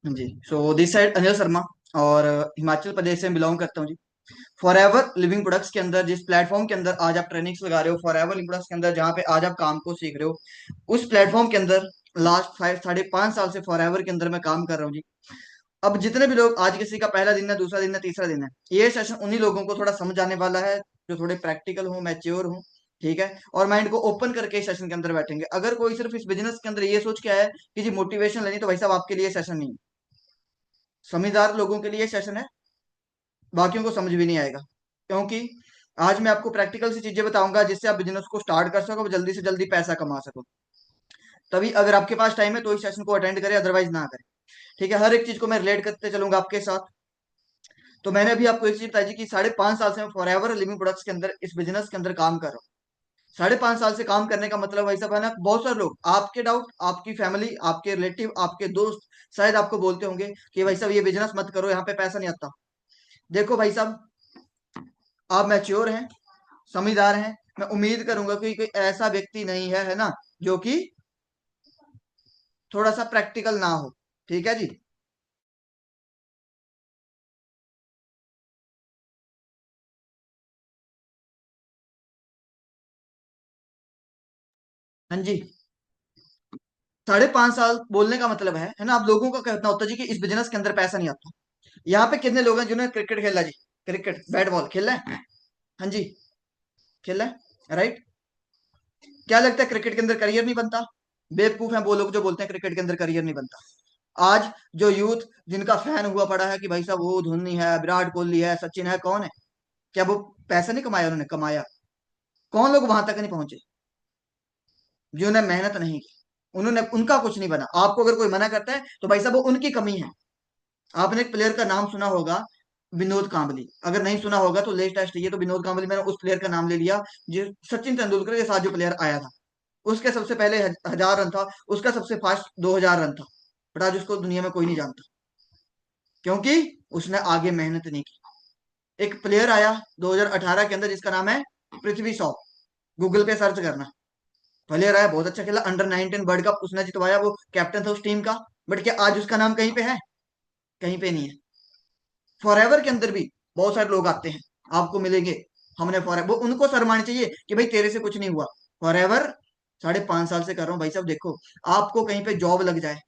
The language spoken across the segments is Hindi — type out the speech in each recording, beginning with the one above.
Ji. So this side Anil Sharma. और हिमाचल प्रदेश से बिलोंग करता हूँ जी। फॉर एवर लिविंग प्रोडक्ट्स के अंदर, जिस प्लेटफॉर्म के अंदर आज आप ट्रेनिंग्स लगा रहे हो, फॉर एवर लिविंग प्रोडक्ट्स के अंदर जहाँ पे आज आप काम को सीख रहे हो, उस प्लेटफॉर्म के अंदर लास्ट 5 साढ़े 5 साल से फॉर एवर के अंदर मैं काम कर रहा हूँ जी। अब जितने भी लोग, आज किसी का पहला दिन है, दूसरा दिन है, तीसरा दिन है, ये सेशन उन्हीं लोगों को थोड़ा समझ आने वाला है जो थोड़े प्रैक्टिकल हो, मैच्योर हो। ठीक है। और माइंड को ओपन करके इस सेशन के अंदर बैठेंगे। अगर कोई सिर्फ इस बिजनेस के अंदर ये सोच के आया है कि जी मोटिवेशन लेनी, तो भाई साहब आपके लिए सेशन नहीं है। समझदार लोगों के लिए सेशन है, बाकियों को समझ भी नहीं आएगा। क्योंकि आज मैं आपको प्रैक्टिकल सी चीजें बताऊंगा जिससे आप बिजनेस को स्टार्ट कर सको, जल्दी से जल्दी पैसा कमा सको। तभी अगर आपके पास टाइम है तो इस सेशन को अटेंड करें, अदरवाइज ना करें। ठीक है। हर एक चीज को मैं रिलेट करते चलूंगा आपके साथ। तो मैंने अभी आपको एक चीज बताई थी कि 5.5 साल से मैं फॉर एवर लिविंग प्रोडक्ट्स के अंदर, इस बिजनेस के अंदर काम कर रहा हूँ। 5.5 साल से काम करने का मतलब भाई साहब है ना, बहुत सारे लोग आपके डाउट, आपकी फैमिली, आपके रिलेटिव, आपके दोस्त शायद आपको बोलते होंगे कि भाई साहब ये बिजनेस मत करो, यहाँ पे पैसा नहीं आता। देखो भाई साहब, आप मैच्योर हैं, समझदार हैं। मैं उम्मीद करूंगा कि कोई ऐसा व्यक्ति नहीं है ना, जो कि थोड़ा सा प्रैक्टिकल ना हो। ठीक है जी। हाँ जी। 5.5 साल बोलने का मतलब है ना, आप लोगों का कहना होता है जी कि इस बिजनेस के अंदर पैसा नहीं आता। यहाँ पे कितने लोग हैं जिन्होंने क्रिकेट खेला जी? क्रिकेट, बैट बॉल खेला है? हाँ जी, खेला है, राइट। क्या लगता है क्रिकेट के अंदर करियर नहीं बनता? बेवकूफ हैं वो लोग जो बोलते हैं क्रिकेट के अंदर करियर नहीं बनता। आज जो यूथ जिनका फैन हुआ पड़ा है कि भाई साहब वो धोनी है, विराट कोहली है, सचिन है, कौन है? क्या वो पैसा नहीं कमाया? उन्होंने कमाया। कौन लोग वहां तक नहीं पहुंचे जिन्होंने मेहनत नहीं की? उन्होंने, उनका कुछ नहीं बना। आपको अगर कोई मना करता है तो भाई साहब वो उनकी कमी है। आपने एक प्लेयर का नाम सुना होगा, विनोद कांबली। अगर नहीं सुना होगा तो लेटेस्ट ये तो विनोद कांबली, मैंने उस प्लेयर का नाम ले लिया जो सचिन तेंदुलकर के साथ जो प्लेयर आया था। उसके सबसे पहले 1000 रन था, उसका सबसे फास्ट 2000 रन था। बट आज उसको दुनिया में कोई नहीं जानता, क्योंकि उसने आगे मेहनत नहीं की। एक प्लेयर आया 2018 के अंदर जिसका नाम है पृथ्वी शॉ। गूगल पे सर्च करना। प्लेयर आया, बहुत अच्छा खेला, अंडर 19 वर्ल्ड कप उसने जितवाया, वो कैप्टन था उस टीम का। बट क्या आज उसका नाम कहीं पे है? कहीं पे नहीं है। फॉरएवर के अंदर भी बहुत सारे लोग आते हैं, आपको मिलेंगे। हमने फॉर वो उनको शर्म आनी चाहिए कि भाई तेरे से कुछ नहीं हुआ। फॉरएवर 5.5 साल से कर रहा हूँ भाई साहब। देखो, आपको कहीं पे जॉब लग जाए,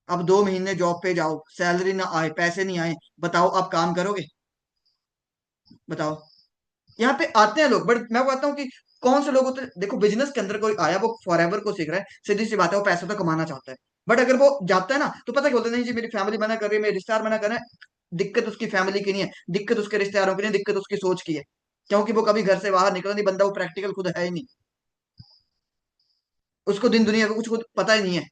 अब 2 महीने जॉब पे जाओ, सैलरी ना आए, पैसे नहीं आए, बताओ आप काम करोगे? बताओ। यहाँ पे आते हैं लोग, बट मैं कहता हूँ कि कौन से लोग होते हैं? देखो, बिजनेस के अंदर कोई आया, वो फॉरएवर को सीख रहा है, सीधी सी बात है, वो पैसा तो कमाना चाहता है। बट अगर वो जाता है ना, तो पता क्या बोलते हैं? नहीं जी, मेरी फैमिली मना कर रही है, मेरे रिश्तेदार मना कर रहे हैं। दिक्कत उसकी फैमिली की नहीं है, दिक्कत उसके रिश्तेदारों की नहीं, दिक्कत उसकी सोच की है। क्योंकि वो कभी घर से बाहर निकला नहीं बंदा, वो प्रैक्टिकल खुद है ही नहीं। उसको दिन दुनिया का कुछ खुद पता ही नहीं है।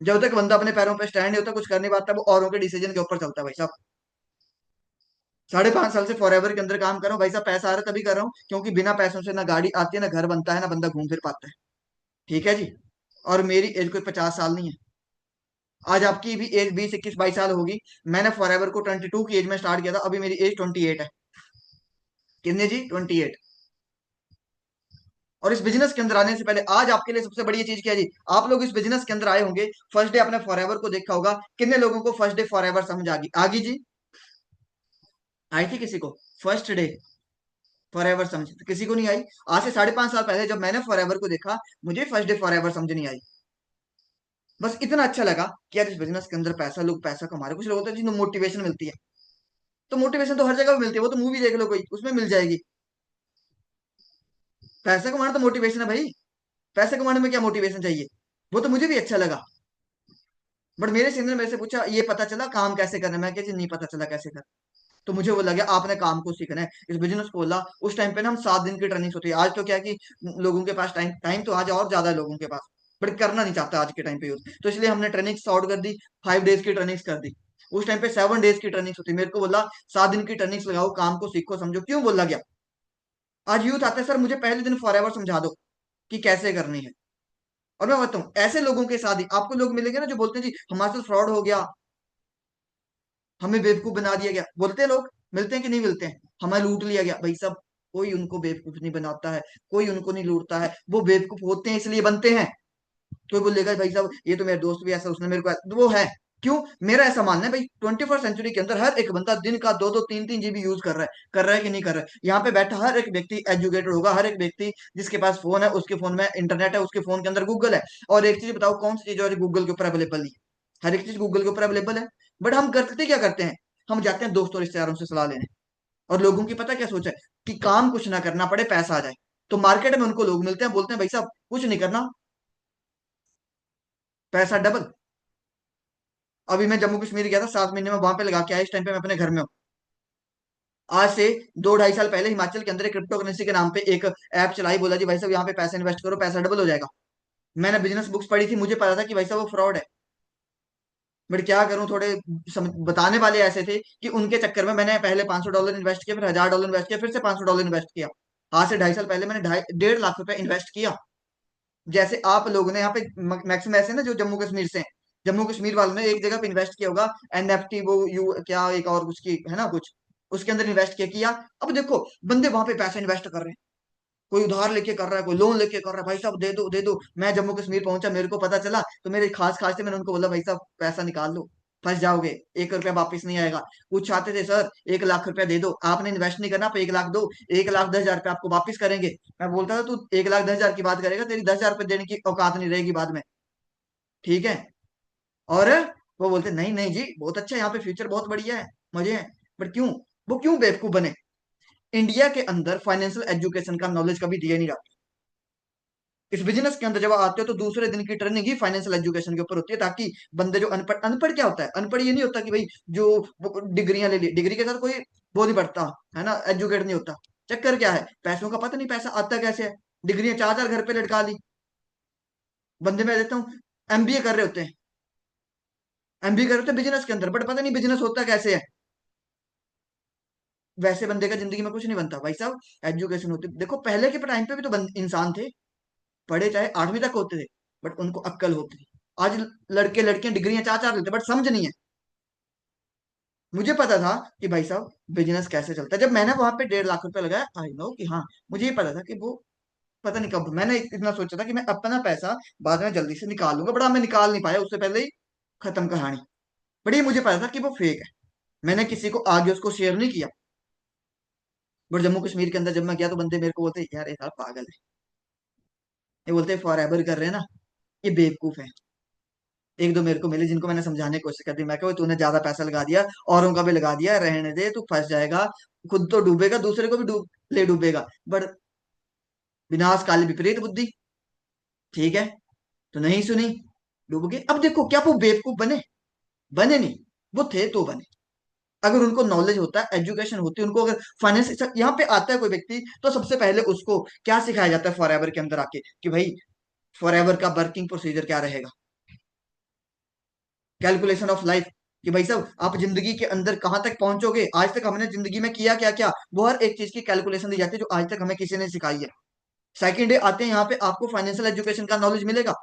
जब तक बंदा अपने पैरों पे स्टैंड नहीं होता, कुछ कर नहीं पाता, वो औरों के डिसीजन के ऊपर चलता है भाई साहब। 5.5 साल से फॉरएवर के अंदर काम कर रहा हूँ भाई साहब। पैसा आ रहा है तभी कर रहा हूँ, क्योंकि बिना पैसों से ना गाड़ी आती है, ना घर बनता है, ना बंदा घूम फिर पाता है। ठीक है जी। और मेरी एज कोई 50 साल नहीं है। आज आपकी भी एज 20 21 22 साल होगी। मैंने फॉरएवर को 22 की एज में स्टार्ट किया था, अभी मेरी एज 28 है। कितने जी? 28। और इस बिजनेस के अंदर आने से पहले आज आपके लिए सबसे बड़ी चीज क्या है जी? आप लोग इस बिजनेस के अंदर आए होंगे, फर्स्ट डे आपने फॉरएवर को देखा होगा। कितने लोगों को फर्स्ट डे फॉरएवर समझ आ गई? आगी जी? आई थी किसी को फर्स्ट डे फॉरएवर समझ? तो किसी को नहीं आई। आज से 5.5 साल पहले जब मैंने फॉरएवर को देखा, मुझे फर्स्ट डे फॉरएवर समझ नहीं आई। बस इतना अच्छा लगा कि यार इस बिजनेस के अंदर पैसा, लोग पैसा कमा रहे। कुछ लोग होते हैं जिन्हें मोटिवेशन मिलती है। तो मोटिवेशन तो हर जगह मिलती है, वो तो मूवी देख लो कोई, उसमें मिल जाएगी। पैसा कमाना तो मोटिवेशन है भाई। पैसे कमाने में क्या मोटिवेशन चाहिए? वो तो मुझे भी अच्छा लगा। बट मेरे सीनियर ने मेरे से पूछा, ये पता चला काम कैसे करना है? मैं क्या, नहीं पता चला कैसे करना। तो मुझे वो लगा आपने काम को सीखना है, इस बिजनेस को बोला। उस टाइम पे ना हम 7 दिन की ट्रेनिंग होती है। आज तो क्या है कि लोगों के पास टाइम टाइम तो आज और ज्यादा है लोगों के पास, बट करना नहीं चाहता आज के टाइम पे यूज। तो इसलिए हमने ट्रेनिंग शॉर्ट कर दी, 5 डेज की ट्रेनिंग कर दी। उस टाइम पे 7 डेज की ट्रेनिंग होती। मेरे को बोला 7 दिन की ट्रेनिंग लगाओ, काम को सीखो समझो। क्यों बोला गया? आज यूथ आता है, सर मुझे पहले दिन फॉरएवर समझा दो कि कैसे करनी है। और मैं बताऊं, ऐसे लोगों के साथ ही आपको लोग मिलेंगे ना जो बोलते हैं जी हमारे साथ फ्रॉड हो गया, हमें बेवकूफ बना दिया गया। बोलते हैं लोग, मिलते हैं कि नहीं मिलते हैं? हमें लूट लिया गया भाई साहब। कोई उनको बेवकूफ नहीं बनाता है, कोई उनको नहीं लूटता है। वो बेवकूफ होते हैं इसलिए बनते हैं। कोई बोलेगा भाई साहब ये तो मेरा दोस्त भी ऐसा, उसने मेरे को वो है। क्यों? मेरा ऐसा मानना है भाई, 21st सेंचुरी के अंदर हर एक बंदा दिन का 2-2 3-3 जीबी यूज कर रहा है कि नहीं कर रहा है? यहाँ पे बैठा हर एक व्यक्ति एजुकेटेड होगा, हर एक व्यक्ति जिसके पास फोन है उसके फोन में इंटरनेट है, उसके फोन के अंदर गूगल है। और एक चीज बताओ, कौन सी चीज और गूगल के ऊपर अवेलेबल नहीं है? हर एक चीज गूगल के ऊपर अवेलेबल है। बट हम करते क्या करते हैं? हम जाते हैं दोस्तों रिश्तेदारों से सलाह लेने। और लोगों की पता क्या सोच है? कि काम कुछ ना करना पड़े, पैसा आ जाए। तो मार्केट में उनको लोग मिलते हैं, बोलते हैं भाई साहब कुछ नहीं करना, पैसा डबल। अभी मैं जम्मू कश्मीर गया था, 7 महीने में वहां पे लगा के आया, इस टाइम पे मैं अपने घर में हूँ। आज से 2-2.5 साल पहले हिमाचल के अंदर एक क्रिप्टो करेंसी के नाम पे एक ऐप चलाई, बोला जी भाई साहब यहाँ पे पैसा इन्वेस्ट करो, पैसा डबल हो जाएगा। मैंने बिजनेस बुक्स पढ़ी थी, मुझे पता था कि भाई साहब वो फ्रॉड है। बट क्या करूं, थोड़े बताने वाले ऐसे थे कि उनके चक्कर में मैंने पहले $500 इन्वेस्ट किया, फिर $1000 इन्वेस्ट किया, फिर से $500 इन्वेस्ट किया। आज से 2.5 साल पहले मैंने 1.5 लाख रुपए इन्वेस्ट किया। जैसे आप लोगों ने यहाँ पे मैक्सिमम ऐसे ना जो जम्मू कश्मीर से हैं, जम्मू कश्मीर वालों ने एक जगह पे इन्वेस्ट किया होगा, एनएफटी वो यू क्या एक और कुछ की है ना कुछ, उसके अंदर इन्वेस्ट किया। अब देखो बंदे वहां पे पैसा इन्वेस्ट कर रहे हैं, कोई उधार लेके कर रहा है, कोई लोन लेके कर रहा है, भाई साहब दे दो दे दो। मैं जम्मू कश्मीर पहुंचा, मेरे को पता चला, तो मेरे खास खास से मैंने उनको बोला भाई साहब पैसा निकाल लो, फंस जाओगे, 1 रुपया वापस नहीं आएगा। कुछ चाहते थे सर, 1 लाख रुपया दे दो, आपने इन्वेस्ट नहीं करना, आप 1 लाख दो, 1,10,000 रुपया आपको वापस करेंगे। मैं बोलता था तू 1,10,000 की बात करेगा, तेरी 10,000 रुपये देने की औकात नहीं रहेगी बाद में। ठीक है। और वो बोलते नहीं नहीं जी बहुत अच्छा है, यहाँ पे फ्यूचर बहुत बढ़िया है, मजे हैं। बट क्यों? वो क्यों बेवकूफ बने? इंडिया के अंदर फाइनेंशियल एजुकेशन का नॉलेज कभी दिया नहीं जाता। इस बिजनेस के अंदर जब आते हो तो दूसरे दिन की ट्रेनिंग ही फाइनेंशियल एजुकेशन के ऊपर होती है, ताकि बंदे जो अनपढ़, अनपढ़ क्या होता है? अनपढ़ ये नहीं होता कि भाई जो डिग्रियां ले ली, डिग्री के साथ कोई वो नहीं बढ़ता है ना, एजुकेट नहीं होता। चक्कर क्या है? पैसों का पता नहीं पैसा आता कैसे है। डिग्रियां 4-4 घर पे लटका ली। बंदे मैं देता हूँ एमबीए कर रहे होते हैं, एमबीए कर रहे होते हैं बिजनेस के अंदर, बट पता नहीं बिजनेस होता कैसे है। वैसे बंदे का जिंदगी में कुछ नहीं बनता भाई साहब। एजुकेशन होती, देखो पहले के टाइम पे भी तो इंसान थे, पढ़े चाहे 8वीं तक होते थे, बट उनको अक्ल होती थी। आज लड़के लड़कियां डिग्रियां 4-4 लेते, बट समझ नहीं है। मुझे पता था कि भाई साहब बिजनेस कैसे चलता है, जब मैंने वहां पे 1.5 लाख रुपए लगाया, आई नो कि हाँ, मुझे ये पता था कि वो पता नहीं कब, मैंने इतना सोचा था कि मैं अपना पैसा बाद में जल्दी से निकाल लूंगा, बड़ा मैं निकाल नहीं पाया, उससे पहले ही खत्म कहानी। बट ये मुझे पता था कि वो फेक है, मैंने किसी को आगे उसको शेयर नहीं किया। बट जम्मू कश्मीर के अंदर जब मैं गया तो बंदे मेरे को बोलते यार ये साला पागल है, ये बोलते फॉर एवर कर रहे हैं ना, ये बेवकूफ है। एक दो मेरे को मिले जिनको मैंने समझाने की कोशिश कर दी, मैं कहा तूने ज्यादा पैसा लगा दिया, औरों का भी लगा दिया, रहने दे, तू फंस जाएगा, खुद तो डूबेगा, दूसरे को भी डूबेगा। बट विनाश काल विपरीत बुद्धि, ठीक है, तो नहीं सुनी, डूब गए। अब देखो क्या वो बेवकूफ बने? बने नहीं, वो थे तो बने। अगर उनको नॉलेज होता है, एजुकेशन होती है उनको, अगर फाइनेंस यहाँ पे आता है कोई व्यक्ति, तो सबसे पहले उसको क्या सिखाया जाता है फॉर एवर के अंदर आके, कि भाई फॉर एवर का वर्किंग प्रोसीजर क्या रहेगा, कैलकुलेशन ऑफ लाइफ, कि भाई साहब आप जिंदगी के अंदर कहां तक पहुंचोगे, आज तक हमने जिंदगी में किया क्या क्या, वो हर एक चीज की कैलकुलेशन दी जाती है जो आज तक हमें किसी ने सिखाई है। सेकंड डे आते हैं यहाँ पे, आपको फाइनेंशियल एजुकेशन का नॉलेज मिलेगा।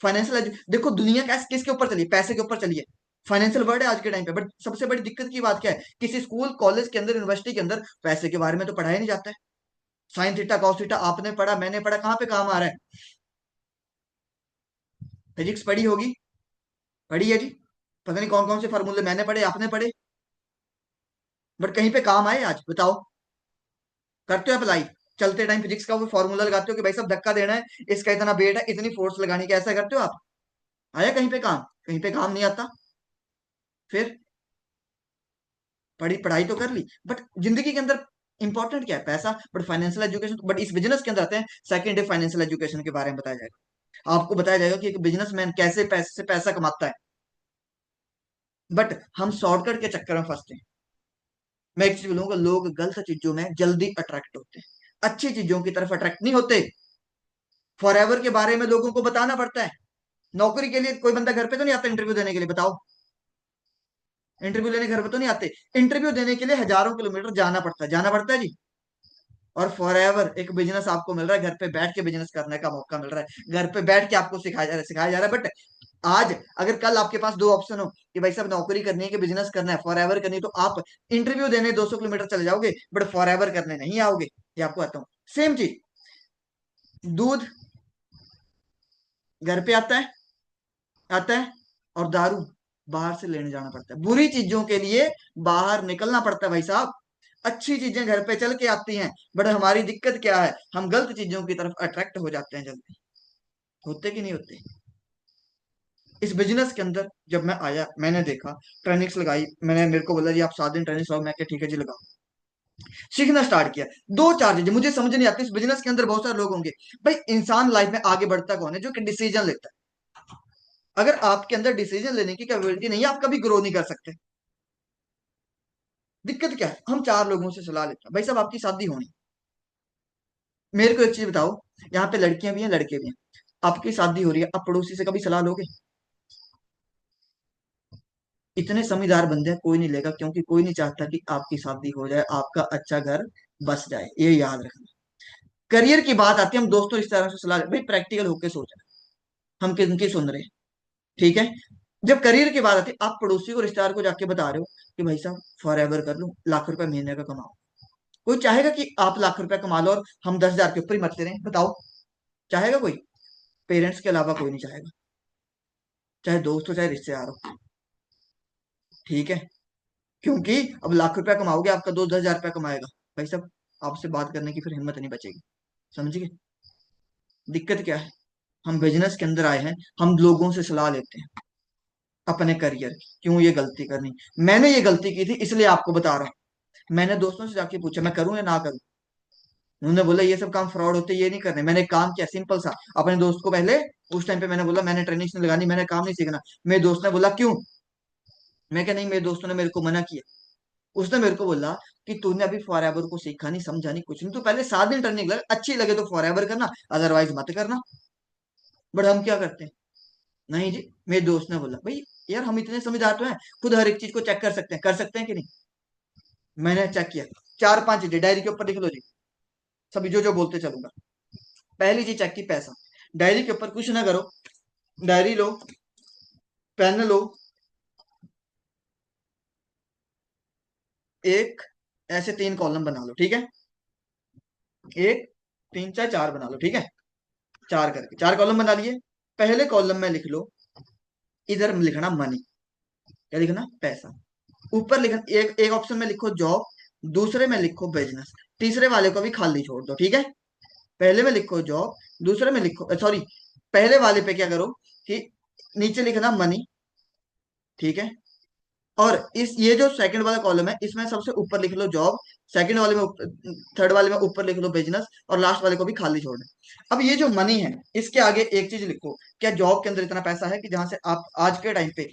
फाइनेंशियल देखो दुनिया कैसे किसके ऊपर चली है? पैसे के ऊपर चली है। फाइनेंशियल वर्ड है आज के टाइम पे, बट सबसे बड़ी दिक्कत की बात क्या है? किसी स्कूल कॉलेज के अंदर यूनिवर्सिटी के अंदर पैसे के बारे में तो पढ़ाया नहीं जाता है। साइन थीटा कॉस थीटा आपने पढ़ा, मैंने पढ़ा, कहाँ पे काम आ रहा है? फिजिक्स पढ़ी होगी, पढ़ी है जी, पता नहीं कौन कौन से फार्मूले मैंने पढ़े, आपने पढ़े, बट कहीं पे काम आए आज बताओ? करते हो अप्लाई? चलते टाइम फिजिक्स का वो फॉर्मूला लगाते हो कि भाई साहब धक्का देना है, इसका इतना वेट है, इतनी फोर्स लगानी है, ऐसा करते हो आप? आया कहीं पे काम? कहीं पे काम नहीं आता। फिर पढ़ी पढ़ाई तो कर ली, बट जिंदगी के अंदर इंपॉर्टेंट क्या है? पैसा। बट फाइनेंशियल एजुकेशन, बट इस बिजनेस के अंदर आते हैं, सेकंड डे फाइनेंशियल एजुकेशन के बारे में बताया जाएगा। आपको बताया जाएगा कि एक बिजनेसमैन कैसे पैसे से पैसा कमाता है। बट हम शॉर्टकट के चक्कर में फंसते हैं। मैं एक चीज बोलूंगा, लोग गलत चीजों में जल्दी अट्रैक्ट होते हैं, अच्छी चीजों की तरफ अट्रैक्ट नहीं होते। फॉरएवर के बारे में लोगों को बताना पड़ता है। नौकरी के लिए कोई बंदा घर पे तो नहीं आता इंटरव्यू देने के लिए, बताओ? इंटरव्यू लेने घर पे तो नहीं आते। इंटरव्यू देने के लिए हजारों किलोमीटर जाना पड़ता है, जाना पड़ता है जी। और फॉर एवर एक बिजनेस आपको मिल रहा है, घर पे बैठ के बिजनेस करने का मौका मिल रहा है, घर पे बैठ के आपको सिखाया जा रहा है। बट आज अगर कल आपके पास दो ऑप्शन हो कि भाई साहब नौकरी करनी है कि बिजनेस करना है, फॉर एवर करनी है, तो आप इंटरव्यू देने 200 किलोमीटर चले जाओगे, बट फॉर एवर करने नहीं आओगे। ये आपको आता हूँ। सेम चीज, दूध घर पे आता है, आता है, और दारू बाहर से लेने जाना पड़ता है, बुरी चीजों के लिए बाहर निकलना पड़ता है भाई साहब। अच्छी चीजें घर पे चल के आती हैं, बट हमारी दिक्कत क्या है, हम गलत चीजों की तरफ अट्रैक्ट हो जाते हैं जल्दी। होते कि नहीं होते? इस बिजनेस के अंदर जब मैं आया, मैंने देखा, ट्रेनिंग्स लगाई, मैंने, मेरे को बोला जी आप 7 दिन ट्रेनिंग्स लगाओ, मैं क्या ठीक है जी लगाओ। सीखना स्टार्ट किया। दो चार चीजें मुझे समझ नहीं आती, इस बिजनेस के अंदर बहुत सारे लोग होंगे। भाई इंसान लाइफ में आगे बढ़ता कौन है? जो कि डिसीजन लेता है। अगर आपके अंदर डिसीजन लेने की कैपेबिलिटी नहीं है, आप कभी ग्रो नहीं कर सकते। दिक्कत क्या है, हम 4 लोगों से सलाह लेते हैं, भाई साहब आपकी शादी होनी, मेरे को एक चीज बताओ, यहाँ पे लड़कियां भी हैं लड़के भी हैं, आपकी शादी हो रही है, आप पड़ोसी से कभी सलाह लोगे? इतने समझदार बंदे हैं, कोई नहीं लेगा, क्योंकि कोई नहीं चाहता कि आपकी शादी हो जाए, आपका अच्छा घर बस जाए, ये याद रखना। करियर की बात आती है, हम दोस्तों रिश्तेदारों से सलाह भाई प्रैक्टिकल होकर सोचना, हम किनकी सुन रहे हैं, ठीक है? जब करियर की बात आती है, आप पड़ोसी को, रिश्तेदार को जाके बता रहे हो कि भाई साहब फॉर एवर कर लूं, लाख रुपए महीने का कमाओ। कोई चाहेगा कि आप लाख रुपए कमा लो और हम 10,000 के ऊपर ही मरते रहें? बताओ, चाहेगा कोई? पेरेंट्स के अलावा कोई नहीं चाहेगा, चाहे दोस्त हो चाहे रिश्तेदार हो, ठीक है? क्योंकि अब लाख रुपया कमाओगे, आपका दोस्त 10,000 रुपया कमाएगा, भाई साहब आपसे बात करने की फिर हिम्मत नहीं बचेगी। समझ गए? दिक्कत क्या है, हम बिजनेस के अंदर आए हैं, हम लोगों से सलाह लेते हैं अपने करियर की, क्यों ये गलती करनी? मैंने ये गलती की थी, इसलिए आपको बता रहा हूँ। मैंने दोस्तों से जाके पूछा मैं करूं या ना करूं, उन्होंने बोला ये सब काम फ्रॉड होते, ये नहीं करने। मैंने एक काम किया सिंपल सा, अपने दोस्त को पहले, उस टाइम पे मैंने बोला मैंने ट्रेनिंग नहीं लगानी, मैंने काम नहीं सीखना। मेरे दोस्त ने बोला क्यों? मैं क्या, नहीं, मेरे दोस्तों ने मेरे को मना किया। उसने मेरे को बोला कि तूने अभी फॉर एवर को सीखा नहीं, समझा नहीं, कुछ नहीं, तो पहले 7 दिन ट्रेनिंग लगा, अच्छी लगे तो फॉर एवर करना, अदरवाइज मत करना। बट हम क्या करते हैं, नहीं जी, मेरे दोस्त ने बोला, भाई यार हम इतने समझदार तो हैं, खुद हर एक चीज को चेक कर सकते हैं, कर सकते हैं कि नहीं? मैंने चेक किया, 4 5 चीजें डायरी के ऊपर लिख लो जी, सभी जो जो बोलते चलूंगा। पहली चीज चेक की, पैसा। डायरी के ऊपर कुछ ना करो, डायरी लो, पेन लो, एक ऐसे 3 कॉलम बना लो, ठीक है? एक, तीन, चार, चार बना लो, ठीक है? चार करके 4 कॉलम बना लिए। पहले कॉलम में लिख लो, इधर लिखना मनी, क्या लिखना? पैसा। ऊपर लिखना, एक एक ऑप्शन में लिखो जॉब, दूसरे में लिखो बिजनेस, तीसरे वाले को भी खाली छोड़ दो, ठीक है? पहले में लिखो जॉब, दूसरे में लिखो, सॉरी, पहले वाले पे क्या करो कि नीचे लिखना मनी, ठीक है? और इस ये जो सेकंड वाला कॉलम है, इसमें सबसे ऊपर लिख लो जॉब, सेकंड वाले में, थर्ड वाले में ऊपर लिख लो बिजनेस, और लास्ट वाले को भी खाली छोड़ दो। अब ये जो मनी है, इसके आगे एक चीज लिखो, क्या जॉब के अंदर इतना पैसा है कि जहां से आप आज के टाइम पे,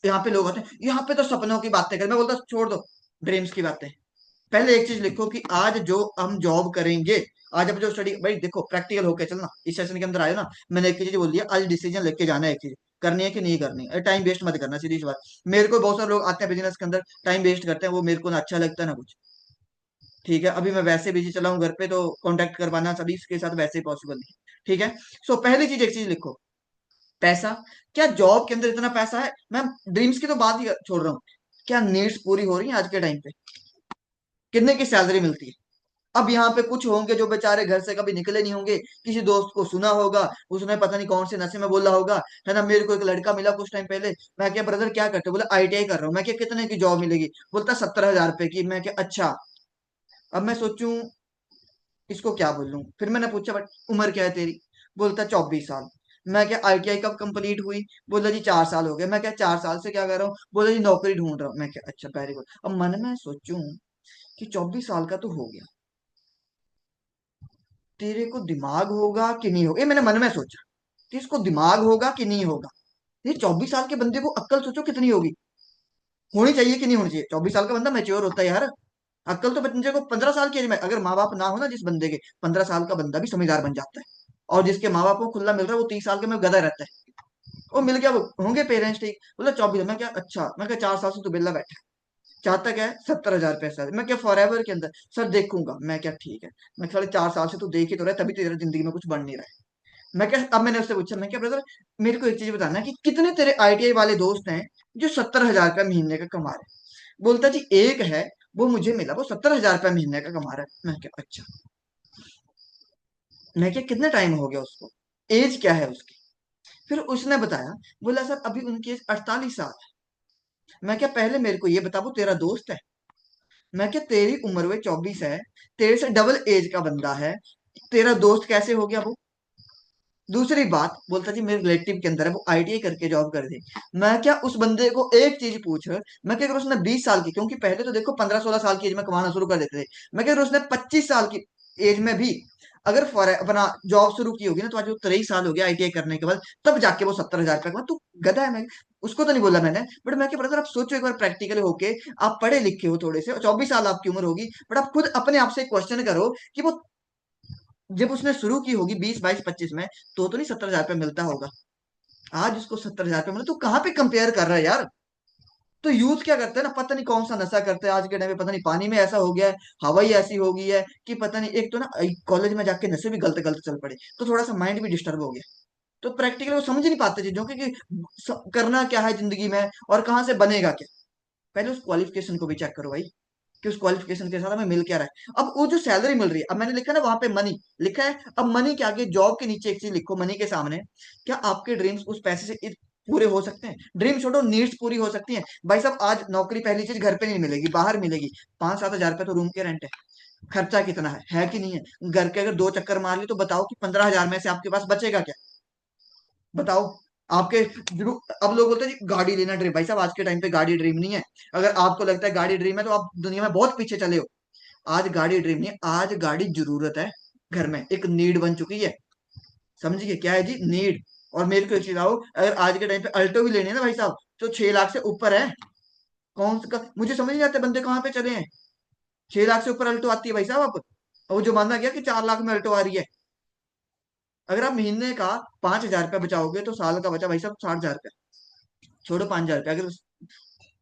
यहाँ पे लोग आते हैं, यहाँ पे तो सपनों की बातें कर, मैं बोलता हूँ, छोड़ दो ड्रीम्स की बातें। पहले एक चीज लिखो कि आज जो हम जॉब करेंगे, आज अब जो स्टडी, भाई देखो प्रैक्टिकल होके चलना, इस सेशन के अंदर आयो ना, मैंने एक चीज बोल दिया, आज डिसीजन लेके जाना है, एक चीज करनी है कि नहीं करनी है, टाइम वेस्ट मत करना, सीधी सी बात। मेरे को बहुत सारे लोग आते हैं बिजनेस के अंदर, टाइम वेस्ट करते हैं, वो मेरे को ना अच्छा लगता है ना कुछ, ठीक है? अभी मैं वैसे बिजी चला हूँ घर पे, तो कॉन्टेक्ट करवाना सभी के साथ वैसे ही पॉसिबल नहीं है, ठीक है? सो पहली चीज, एक चीज लिखो, पैसा। क्या जॉब के अंदर इतना पैसा है? मैं ड्रीम्स की तो बात ही छोड़ रहा हूँ, क्या नीड्स पूरी हो रही है आज के टाइम पे? कितने की सैलरी मिलती है? अब यहाँ पे कुछ होंगे जो बेचारे घर से कभी निकले नहीं होंगे, किसी दोस्त को सुना होगा, उसने पता नहीं कौन से नशे में बोला होगा, है ना? मेरे को एक लड़का मिला कुछ टाइम पहले, मैं क्या ब्रदर क्या करते हो? बोला आईटीआई कर रहा हूँ। मैं क्या कितने की जॉब मिलेगी? बोलता 70,000 रुपए की। मैं क्या, अच्छा। अब मैं सोचूं इसको क्या बोलूं, फिर मैंने पूछा बट उम्र क्या है तेरी? बोलता 24 साल। मैं क्या आईटीआई कब कंप्लीट हुई? बोला जी 4 साल हो गए। मैं क्या 4 साल से क्या कर रहा हूँ? बोला जी नौकरी ढूंढ रहा हूँ। मैं क्या, अच्छा वेरी गुड। अब मन में सोचूं कि 24 साल का तो हो गया, तेरे को दिमाग होगा कि नहीं होगा, ये मैंने मन में सोचा कि इसको दिमाग होगा कि नहीं होगा। ये 24 साल के बंदे को अक्ल सोचो कितनी होगी, होनी चाहिए कि नहीं होनी चाहिए? 24 साल का बंदा मैच्योर होता है यार। अक्ल तो बच्चे को 15 साल की एज में, अगर माँ बाप ना हो ना जिस बंदे के, 15 साल का बंदा भी समझदार बन जाता है। और जिसके माँ बाप को खुला मिल रहा है, वो 30 साल के में गधा रहता है। वो मिल गया, वो होंगे पेरेंट्स ठीक। बोला 24। मैं क्या, अच्छा। मैं क्या 4 साल से तू बिल्ला बैठा है, चाहता क्या है? 70,000 पैसा। मैं क्या फॉर एवर के अंदर? सर देखूंगा। मैं क्या, ठीक है। मैं साढ़े 4 साल से तू देख ही तो रहा है, तभी तेरा जिंदगी में कुछ बन नहीं रहा है। मैं क्या, अब मैंने उससे पूछा, मैं क्या ब्रदर मेरे को एक चीज बताना है कि कितने तेरे आईटीआई वाले दोस्त हैं जो 70,000 रुपया महीने का कमा रहे हैं? बोलता जी एक है, वो मुझे मिला, वो 70,000 रुपया महीने का कमा रहा है। मैं क्या, अच्छा। मैं क्या, कितना टाइम हो गया उसको, एज क्या है उसकी? फिर उसने बताया, बोला सर अभी उनकी एज 48 साल है। मैं क्या, पहले मेरे को ये बता, वो तेरा दोस्त है? मैं क्या, तेरी उम्र हुई 24 है, तेरे से डबल एज का बंदा है, तेरा दोस्त कैसे हो गया वो? दूसरी बात बोलता जी मेरे रिलेटिव के अंदर है, वो आईटीआई करके जॉब कर दे। मैं क्या, उस बंदे को एक चीज पूछ, मैं क्या, अगर उसने 20 साल की, क्योंकि पहले तो देखो 15-16 साल की एज में कमाना शुरू कर देते थे, मैं क्या, अगर उसने 25 साल की एज में भी अगर फॉर अपना जॉब शुरू की होगी ना, तो आज वो 23 साल हो गया आईटीआई करने के बाद, तब जाके वो 70,000 रुपये कमा। तू गधा है। मैं उसको तो नहीं बोला मैंने, बट मैं क्या, ब्रदर आप सोचो एक बार प्रैक्टिकली होके, आप पढ़े लिखे हो थोड़े से, 24 साल आपकी उम्र होगी, बट आप खुद अपने आप से क्वेश्चन करो कि वो जब उसने शुरू की होगी 20, 22, 25 में, तो नहीं 70,000 रुपये मिलता होगा? आज उसको 70,000 रुपये मिले, तो कहाँ पे कंपेयर कर रहा है यार? तो यूथ क्या करते हैं ना, पता नहीं कौन सा नशा करते हैं आज के टाइम में, पता नहीं पानी में ऐसा हो गया है, हवा ही ऐसी हो गई है कि पता नहीं, एक तो ना कॉलेज में जाके नशे भी गलत गलत चल पड़े, तो थोड़ा सा माइंड भी डिस्टर्ब हो गया। तो प्रैक्टिकली वो समझ नहीं पाते चीजों की कि करना क्या है जिंदगी में और कहाँ से बनेगा क्या। पहले उस क्वालिफिकेशन को भी चेक करो भाई, कि उस क्वालिफिकेशन के साथ हमें मिल क्या रहा है। अब वो जो सैलरी मिल रही है, अब मैंने लिखा ना वहां पे मनी लिखा है, अब मनी के आगे जॉब के नीचे एक चीज लिखो मनी के सामने, क्या आपके ड्रीम्स उस पैसे से पूरे हो सकते हैं? ड्रीम छोड़ो, नीड्स पूरी हो सकती हैं भाई साहब। आज नौकरी पहली चीज घर पे नहीं मिलेगी, बाहर मिलेगी। 5-7 हजार रुपए तो रूम के रेंट है। खर्चा कितना है कि नहीं है? घर के अगर 2 चक्कर मार ली तो बताओ कि 15,000 में से आपके पास बचेगा क्या? बताओ। आपके अब लोग बोलते हैं जी गाड़ी लेना ड्रीम, भाई साहब आज के टाइम पे गाड़ी ड्रीम नहीं है। अगर आपको लगता है गाड़ी ड्रीम है, तो आप दुनिया में बहुत पीछे चले हो। आज गाड़ी ड्रीम नहीं है, आज गाड़ी जरूरत है। घर में एक नीड बन चुकी है। समझिए क्या है जी, नीड। और मेरे को एक चीज आओ, अगर आज के टाइम पे अल्टो भी लेनी है ना भाई साहब, तो 6 लाख से ऊपर है। कौन सा मुझे समझ नहीं आते बंदे कहाँ पे चले हैं। 6 लाख से ऊपर अल्टो आती है भाई साहब अब। और वो जो मानना गया कि 4 लाख में अल्टो आ रही है। अगर आप महीने का 5,000 रुपया बचाओगे, तो साल का बचा भाई साहब 60,000 रुपया। छोड़ो 5,000 रुपया, अगर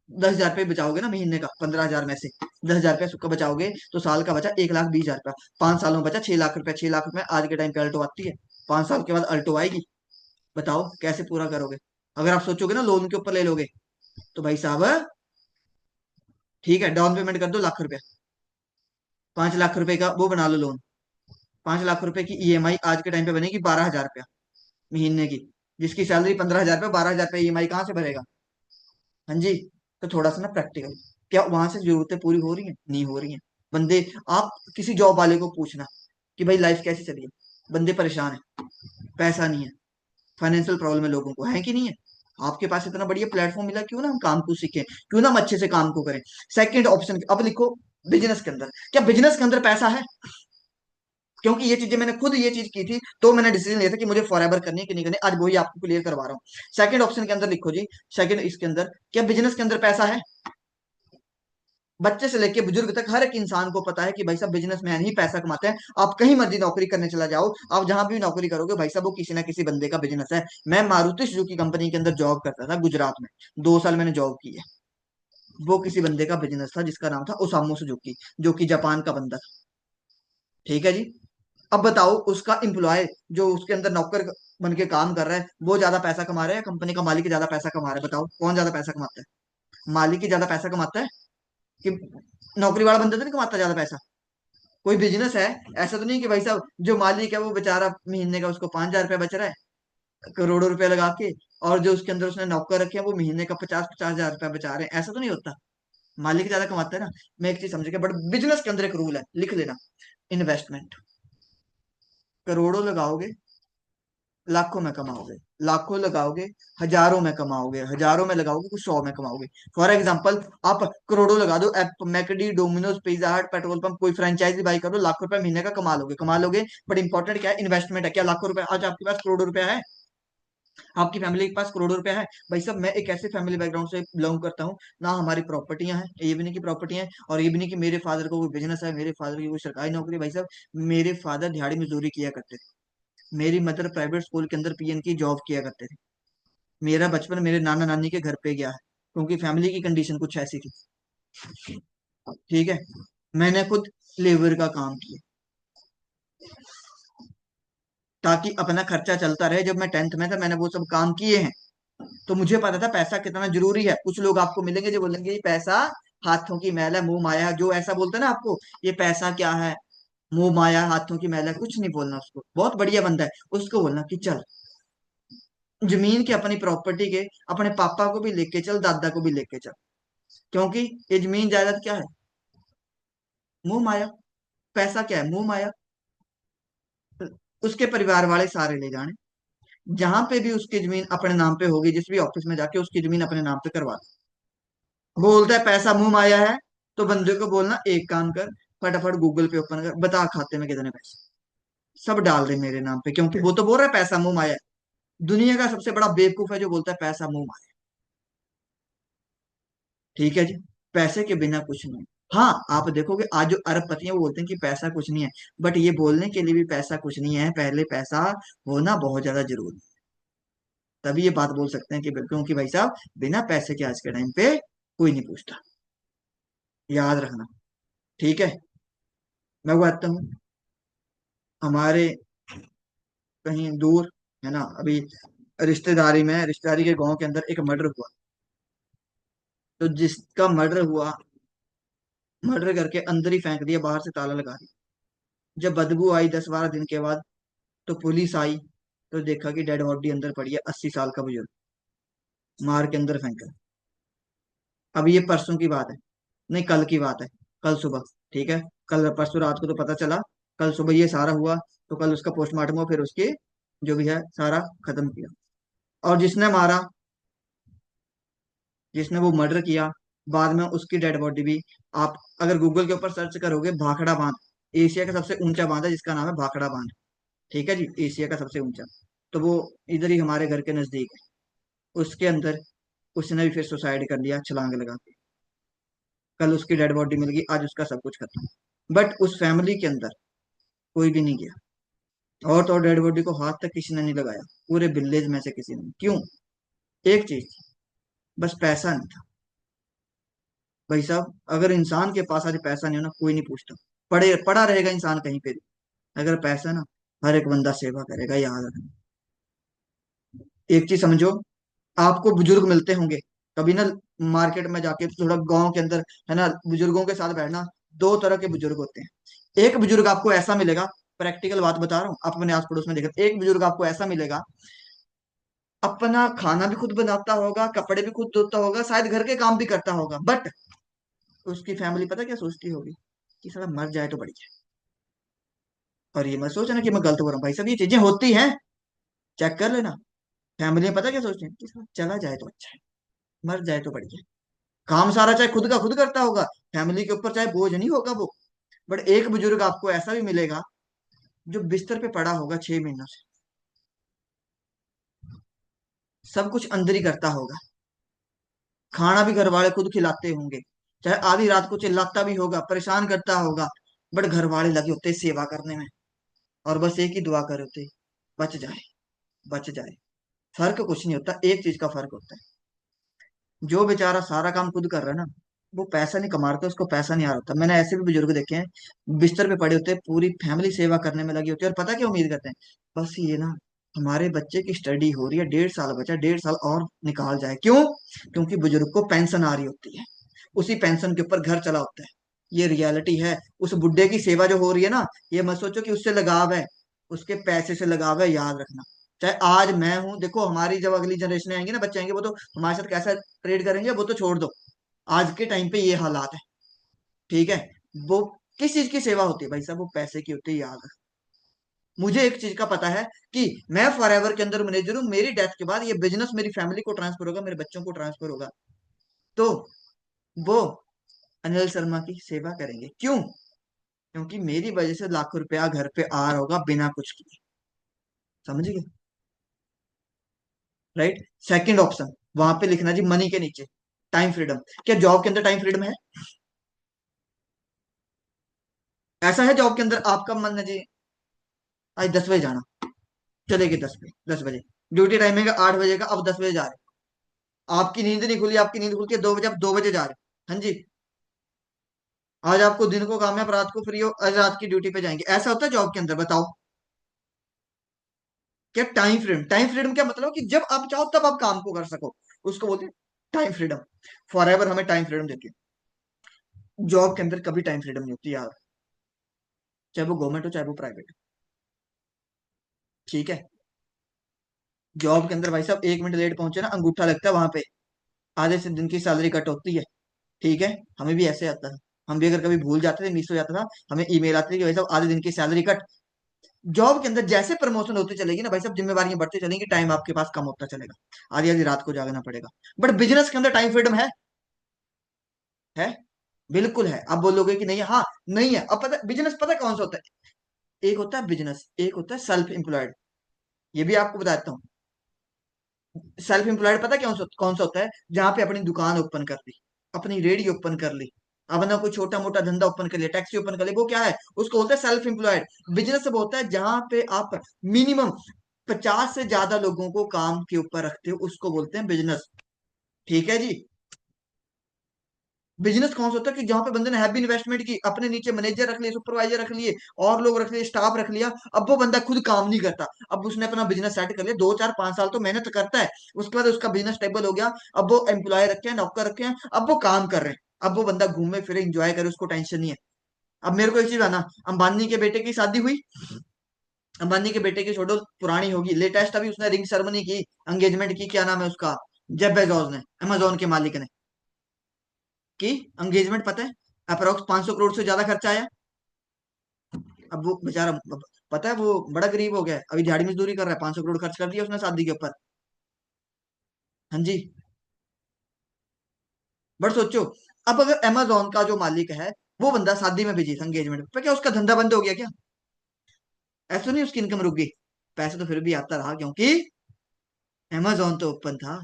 10,000 रुपये बचाओगे ना महीने का, 15,000 में से 10,000 रुपया सुक्का बचाओगे, तो साल का बचा 1,20,000 रुपया। 5 सालों में बचा 6 लाख रुपया। 6 लाख रुपए आज के टाइम पे अल्टो आती है। 5 साल के बाद अल्टो आएगी। बताओ कैसे पूरा करोगे? अगर आप सोचोगे ना लोन के ऊपर ले लोगे, तो भाई साहब ठीक है, डाउन पेमेंट कर दो लाख रुपया। 5 लाख रुपए का वो बना लो लोन। 5 लाख रुपए की ईएमआई आज के टाइम पे बनेगी 12,000 रुपया महीने की। जिसकी सैलरी 15,000 रुपये, 12,000 रुपये ईएमआई कहाँ से भरेगा? हाँ जी। तो थोड़ा सा ना प्रैक्टिकल, क्या वहां से जरूरतें पूरी हो रही हैं? नहीं हो रही हैं। बंदे, आप किसी जॉब वाले को पूछना कि भाई लाइफ कैसी चली है, बंदे परेशान है, पैसा नहीं है, फाइनेंशियल प्रॉब्लम है, लोगों को है कि नहीं है? आपके पास इतना बढ़िया प्लेटफॉर्म मिला, क्यों ना हम काम को सीखें, क्यों ना हम अच्छे से काम को करें। सेकंड ऑप्शन अब लिखो, बिजनेस के अंदर, क्या बिजनेस के अंदर पैसा है? क्योंकि ये चीजें मैंने खुद ये चीज की थी, तो मैंने डिसीजन लिया था कि मुझे फॉर एवर करनी है कि नहीं करनी, आज वही आपको क्लियर करवा रहा हूँ। सेकंड ऑप्शन के अंदर लिखो जी, सेकंड इसके अंदर, क्या बिजनेस के अंदर पैसा है? बच्चे से लेके बुजुर्ग तक हर एक इंसान को पता है कि भाई साहब बिजनेसमैन ही पैसा कमाते हैं। आप कहीं मर्जी नौकरी करने चला जाओ, आप जहां भी नौकरी करोगे भाई साहब, वो किसी ना किसी बंदे का बिजनेस है। मैं मारुति सुजुकी कंपनी के अंदर जॉब करता था गुजरात में, 2 साल मैंने जॉब की है। वो किसी बंदे का बिजनेस था जिसका नाम था ओसामू सुजुकी, जो कि जापान का बंदा था। ठीक है जी। अब बताओ, उसका एम्प्लॉय जो उसके अंदर नौकर बन के काम कर रहा है, वो ज्यादा पैसा कमा रहा है या कंपनी का मालिक ज्यादा पैसा कमा रहा है? बताओ कौन ज्यादा पैसा कमाता है? मालिक ही ज्यादा पैसा कमाता है कि नौकरी वाला बंदा तो नहीं कमाता ज्यादा पैसा? कोई बिजनेस है, ऐसा तो नहीं कि भाई साहब जो मालिक है वो बेचारा महीने का उसको 5,000 रुपया बच रहा है करोड़ों रुपए लगा के, और जो उसके अंदर उसने नौकर रखे हैं वो महीने का 50-50 हजार रुपया बचा रहे हैं। ऐसा तो नहीं होता। मालिक ज्यादा कमाता है ना। मैं एक चीज समझ गया, बट बिजनेस के अंदर एक रूल है, लिख लेना। इन्वेस्टमेंट, करोड़ों लगाओगे लाखों में कमाओगे, लाखों लगाओगे हजारों में कमाओगे, हजारों में लगाओगे कुछ 100 में कमाओगे। फॉर एग्जाम्पल, आप करोड़ों लगा दो, एप मैकडी, डोमिनोज, पिज्जा हट, पेट्रोल पंप, कोई फ्रेंचाइजी बाई करो, लाखों रुपए महीने का कमा लोगे, कमा लोगे। बट इंपॉर्टेंट क्या है? इन्वेस्टमेंट है। क्या लाखों रुपए आज आपके पास करोड़ों रुपया है? आपकी फैमिली के पास करोड़ों रुपया है? भाई साहब मैं एक ऐसे फैमिली बैकग्राउंड से बिलोंग करता हूँ, ना हमारी प्रॉपर्टियां हैं, ये भी नहीं की प्रॉपर्टियां हैं, और ये भी नहीं कि मेरे फादर को कोई बिजनेस है, मेरे फादर की कोई सरकारी नौकरी है। भाई साहब मेरे फादर दिहाड़ी मजदूरी किया करते थे। मेरी मदर प्राइवेट स्कूल के अंदर पीएन की जॉब किया करते थे। मेरा बचपन मेरे नाना नानी के घर पे गया है, क्योंकि फैमिली की कंडीशन कुछ ऐसी थी। ठीक है। मैंने खुद लेबर का काम किया, ताकि अपना खर्चा चलता रहे। जब मैं 10th में था, मैंने वो सब काम किए हैं, तो मुझे पता था पैसा कितना जरूरी है। कुछ लोग आपको मिलेंगे जो बोलेंगे ये पैसा हाथों की मैल है, मुंह माया है, जो ऐसा बोलते हैं ना आपको, ये पैसा क्या है, मुंह माया हाथों की मैल है, कुछ नहीं बोलना उसको। बहुत बढ़िया बंदा है, उसको बोलना कि चल जमीन की अपनी प्रॉपर्टी के, अपने पापा को भी लेके चल, दादा को भी लेके चल, क्योंकि ये जमीन जायदाद क्या है? मोह माया। पैसा क्या है? मोह माया। उसके परिवार वाले सारे ले जाने, जहां पे भी उसकी जमीन अपने नाम पे होगी, जिस भी ऑफिस में जाके उसकी जमीन अपने नाम पे करवा दे। बोलता है पैसा मुंह माया है, तो बंदे को बोलना एक काम कर, फटाफट गूगल पे ओपन कर, बता खाते में कितने पैसे, सब डाल दे मेरे नाम पे, क्योंकि वो तो बोल रहा है पैसा मुंह माया है। दुनिया का सबसे बड़ा बेवकूफ है जो बोलता है पैसा मुंह माया। ठीक है जी। पैसे के बिना कुछ नहीं। हाँ, आप देखोगे आज जो अरबपति हैं वो बोलते हैं कि पैसा कुछ नहीं है, बट ये बोलने के लिए भी पैसा कुछ नहीं है, पहले पैसा होना बहुत ज्यादा जरूरी है। तभी ये बात बोल सकते हैं कि क्योंकि भाई साहब, बिना पैसे के आज के टाइम पे कोई नहीं पूछता। याद रखना। ठीक है। मैं बताता हूँ, हमारे कहीं दूर, है ना, अभी रिश्तेदारी में, रिश्तेदारी के गांव के अंदर एक मर्डर हुआ। तो जिसका मर्डर हुआ, मर्डर करके अंदर ही फेंक दिया, बाहर से ताला लगा दिया। जब बदबू आई 10-12 दिन के बाद, तो पुलिस आई, तो देखा कि डेड बॉडी अंदर पड़ी है, 80 साल का बुजुर्ग, मार के अंदर फेंका। अब ये परसों की बात है, नहीं कल की बात है, कल सुबह। ठीक है। कल परसों रात को तो पता चला, कल सुबह ये सारा हुआ, तो कल उसका पोस्टमार्टम हुआ, फिर उसके जो भी है सारा खत्म किया। और जिसने मारा, जिसने वो मर्डर किया, बाद में उसकी डेड बॉडी भी, आप अगर गूगल के ऊपर सर्च करोगे, भाखड़ा बांध, एशिया का सबसे ऊंचा बांध है जिसका नाम है भाखड़ा बांध। ठीक है जी, एशिया का सबसे ऊंचा। तो वो इधर ही हमारे घर के नजदीक है। उसके अंदर उसने भी फिर सुसाइड कर लिया छलांग लगा के। कल उसकी डेड बॉडी मिल गई, आज उसका सब कुछ खत्म। बट उस फैमिली के अंदर कोई भी नहीं गया, और तो डेड बॉडी को हाथ तक किसी ने नहीं लगाया, पूरे विलेज में से किसी ने। क्यों? एक चीज, बस पैसा नहीं था। भाई साहब, अगर इंसान के पास आज पैसा नहीं हो ना, कोई नहीं पूछता, पड़े पड़ा रहेगा इंसान कहीं पे भी। अगर पैसा है ना, हर एक बंदा सेवा करेगा, याद रखना। एक चीज समझो, आपको बुजुर्ग मिलते होंगे कभी ना, मार्केट में जाके, थोड़ा गांव के अंदर, है ना, बुजुर्गों के साथ बैठना। दो तरह के बुजुर्ग होते हैं। एक बुजुर्ग आपको ऐसा मिलेगा, प्रैक्टिकल बात बता रहा हूँ, आप अपने आस पड़ोस में देखा, एक बुजुर्ग आपको ऐसा मिलेगा, अपना खाना भी खुद बनाता होगा, कपड़े भी खुद धोता होगा, शायद घर के काम भी करता होगा, बट उसकी फैमिली पता क्या सोचती होगी? कि साला मर जाए तो बढ़िया। और ये मत सोचना कि मैं गलत बोल रहा हूँ, भाई सब ये चीजें होती हैं, चेक कर लेना। फैमिली में पता क्या सोचती है? कि साला चला जाए तो अच्छा है, मर जाए तो बढ़िया। काम सारा चाहे खुद का खुद करता होगा, फैमिली के ऊपर चाहे बोझ नहीं होगा वो। बट एक बुजुर्ग आपको ऐसा भी मिलेगा, जो बिस्तर पे पड़ा होगा 6 महीनों से, सब कुछ अंदर ही करता होगा, खाना भी घर वाले खुद खिलाते होंगे, चाहे आधी रात को चिल्लाता भी होगा, परेशान करता होगा, बट घर वाले लगे होते हैं सेवा करने में। और बस एक ही दुआ करे होते, बच जाए, बच जाए। फर्क कुछ नहीं होता, एक चीज का फर्क होता है, जो बेचारा सारा काम खुद कर रहा है ना, वो पैसा नहीं कमा रहा, उसको पैसा नहीं आ रहा होता। मैंने ऐसे भी बुजुर्ग देखे हैं, बिस्तर पे पड़े होते हैं, पूरी फैमिली सेवा करने में लगी होती है, और पता क्या उम्मीद करते हैं? बस ये ना, हमारे बच्चे की स्टडी हो रही है, 1.5 साल बचा, 1.5 साल और निकाल जाए। क्यों? क्योंकि बुजुर्ग को पेंशन आ रही होती है, उसी पेंशन के ऊपर घर चला होता है। ये रियलिटी है। उस बुढ़े की सेवा जो हो रही है ना, ये मत सोचो कि उससे लगाव है, उसके पैसे से लगाव है, याद रखना। चाहे आज मैं हूं, देखो हमारी जब अगली जनरेशन आएंगी ना, बच्चे आएंगे, वो तो हमारे साथ कैसा ट्रेड करेंगे वो तो छोड़ दो। आज के टाइम पे ये हालात है। ठीक है। वो किस चीज की सेवा होती है भाई साहब? वो पैसे की होती है, याद रख। मुझे एक चीज का पता है कि मैं फॉर एवर के अंदर मैनेजर हूं, मेरी डेथ के बाद ये बिजनेस मेरी फैमिली को ट्रांसफर होगा, मेरे बच्चों को ट्रांसफर होगा। तो वो अनिल शर्मा की सेवा करेंगे। क्यों? क्योंकि मेरी वजह से लाखों रुपया घर पे आ रहा होगा बिना कुछ किए। समझ गए? राइट। सेकंड ऑप्शन, वहां पे लिखना जी मनी के नीचे, टाइम फ्रीडम। क्या जॉब के अंदर टाइम फ्रीडम है? ऐसा है जॉब के अंदर आपका मन है जी, आज 10 बजे जाना, चलेगी 10 बजे, ड्यूटी टाइमिंग है 8 बजे का, अब 10 बजे जा रहे हो। आपकी नींद नहीं खुली, आपकी नींद खुलती है 2 बजे, आप 2 बजे जा रहे हो। हाँ जी। आज आपको दिन को काम है, आप रात को फ्री हो, आज रात की ड्यूटी पे जाएंगे, ऐसा होता है जॉब के अंदर? बताओ। क्या टाइम फ्रीडम? टाइम फ्रीडम क्या मतलब? कि जब आप चाहो तब आप काम को कर सको, उसको बोलते हैं टाइम फ्रीडम। फॉर एवर हमें टाइम फ्रीडम देती है। जॉब के अंदर कभी टाइम फ्रीडम नहीं होती यार, चाहे वो गवर्नमेंट हो चाहे वो प्राइवेट। ठीक है। जॉब के अंदर भाई साहब 1 मिनट लेट पहुंचे ना अंगूठा लगता है वहां पे, आधे से दिन की सैलरी कट होती है। ठीक है, हमें भी ऐसे आता था। हम भी अगर कभी भूल जाते थे, मिस हो जाता था, हमें ईमेल आती थी कि भाई साहब आधे दिन की सैलरी कट। जॉब के अंदर जैसे प्रमोशन होती चलेगी ना भाई साहब, जिम्मेवारियां बढ़ती चलेंगी, टाइम आपके पास कम होता चलेगा, आधी आधी रात को जागना पड़ेगा। बट बिजनेस के अंदर टाइम फ्रीडम है, बिल्कुल है। आप बोलोगे कि नहीं है, हाँ नहीं है। अब पता बिजनेस पता कौन सा होता है, एक होता है बिजनेस, एक होता है सेल्फ एम्प्लॉयड। ये भी आपको बताता हूँ। सेल्फ एम्प्लॉयड पता कौन सा होता है, जहां पे अपनी दुकान ओपन कर ली, अपनी रेडी ओपन कर ली, अब ना कोई छोटा मोटा धंधा ओपन कर लिया, टैक्सी ओपन कर लिया, वो क्या है, उसको बोलते हैं सेल्फ एम्प्लॉयड। बिजनेस वो होता है जहां पे आप मिनिमम 50 से ज्यादा लोगों को काम के ऊपर रखते हो, उसको बोलते हैं बिजनेस। ठीक है जी। बिजनेस कौन सा होता है कि जहां पे बंदे ने हैवी इन्वेस्टमेंट की, अपने नीचे मैनेजर रख लिए, सुपरवाइजर रख लिए, और लोग रख लिए, स्टाफ रख लिया। अब वो बंदा खुद काम नहीं करता, अब उसने अपना बिजनेस सेट कर लिया, 2 4 5 साल तो मेहनत करता है, उसके बाद उसका बिजनेस स्टेबल हो गया। अब वो एम्प्लॉय रखे हैं, नौकर रखे हैं, अब वो काम कर रहे हैं। अब वो बंदा घूमे फिरे, इंजॉय करे, उसको टेंशन नहीं है। अब मेरे को एक चीज आना, अंबानी के बेटे की शादी हुई, अंबानी के बेटे की छोड़ो, पुरानी होगी, लेटेस्ट अभी उसने रिंग सेरेमनी की, एंगेजमेंट की, क्या नाम है उसका, जेफ बेजोस ने, अमेजोन के मालिक ने की एंगेजमेंट। पता है अप्रोक्स 500 करोड़ से ज्यादा खर्चा आया। अब वो बेचारा, पता है वो बड़ा गरीब हो गया है, अभी दिहाड़ी मजदूरी कर रहा है, 500 करोड़ खर्च कर दिया उसने शादी के ऊपर। हाँ जी। बट सोचो, अब अगर अमेजोन का जो मालिक है, वो बंदा शादी में बिजी था, एंगेजमेंट पे, क्या उसका धंधा बंद हो गया क्या? ऐसा नहीं उसकी इनकम रुक गई, पैसा तो फिर भी आता रहा, क्योंकि अमेजोन तो ओपन था,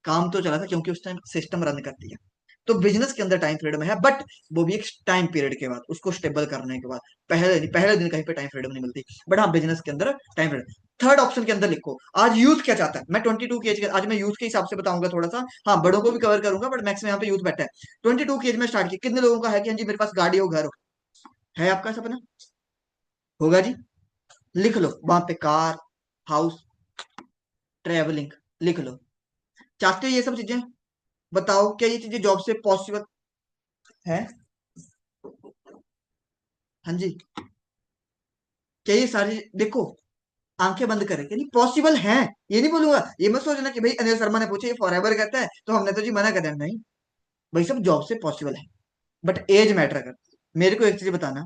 काम तो चला था, क्योंकि उस टाइम सिस्टम रन कर दिया। तो बिजनेस के अंदर टाइम फ्रीडम है, बट वो भी एक टाइम पीरियड के बाद, उसको स्टेबल करने के बाद। पहले दिन कहीं पे टाइम फ्रीडम नहीं मिलती। बट हाँ, बिजनेस के अंदर टाइम फ्रीडम। थर्ड ऑप्शन के अंदर लिखो, आज यूथ क्या चाहता है। मैं 22 की एज के, आज मैं यूथ के हिसाब से बताऊंगा थोड़ा सा, हाँ बड़ों को भी कवर करूंगा, बट मैक्सिमम यहाँ पे यूथ बैठा है। 22 की एज में स्टार्ट किया, कितने लोगों का है कि हाँ जी मेरे पास गाड़ी हो, घर हो, है आपका सपना? होगा जी। लिख लो वहां पे, कार, हाउस, ट्रेवलिंग, लिख लो। चाहते हो ये सब चीजें? बताओ क्या ये चीजें जॉब से पॉसिबल है? हाँ जी। क्या ये सारी देखो, आंखें बंद करके नहीं, पॉसिबल है। ये नहीं बोलूंगा, ये मत सोचना कि भाई अनिल शर्मा ने पूछा ये फॉरएवर कहता है तो हमने तो जी मना कर दिया, नहीं। भाई सब जॉब से पॉसिबल है, बट एज मैटर करती है। मेरे को एक चीज बताना,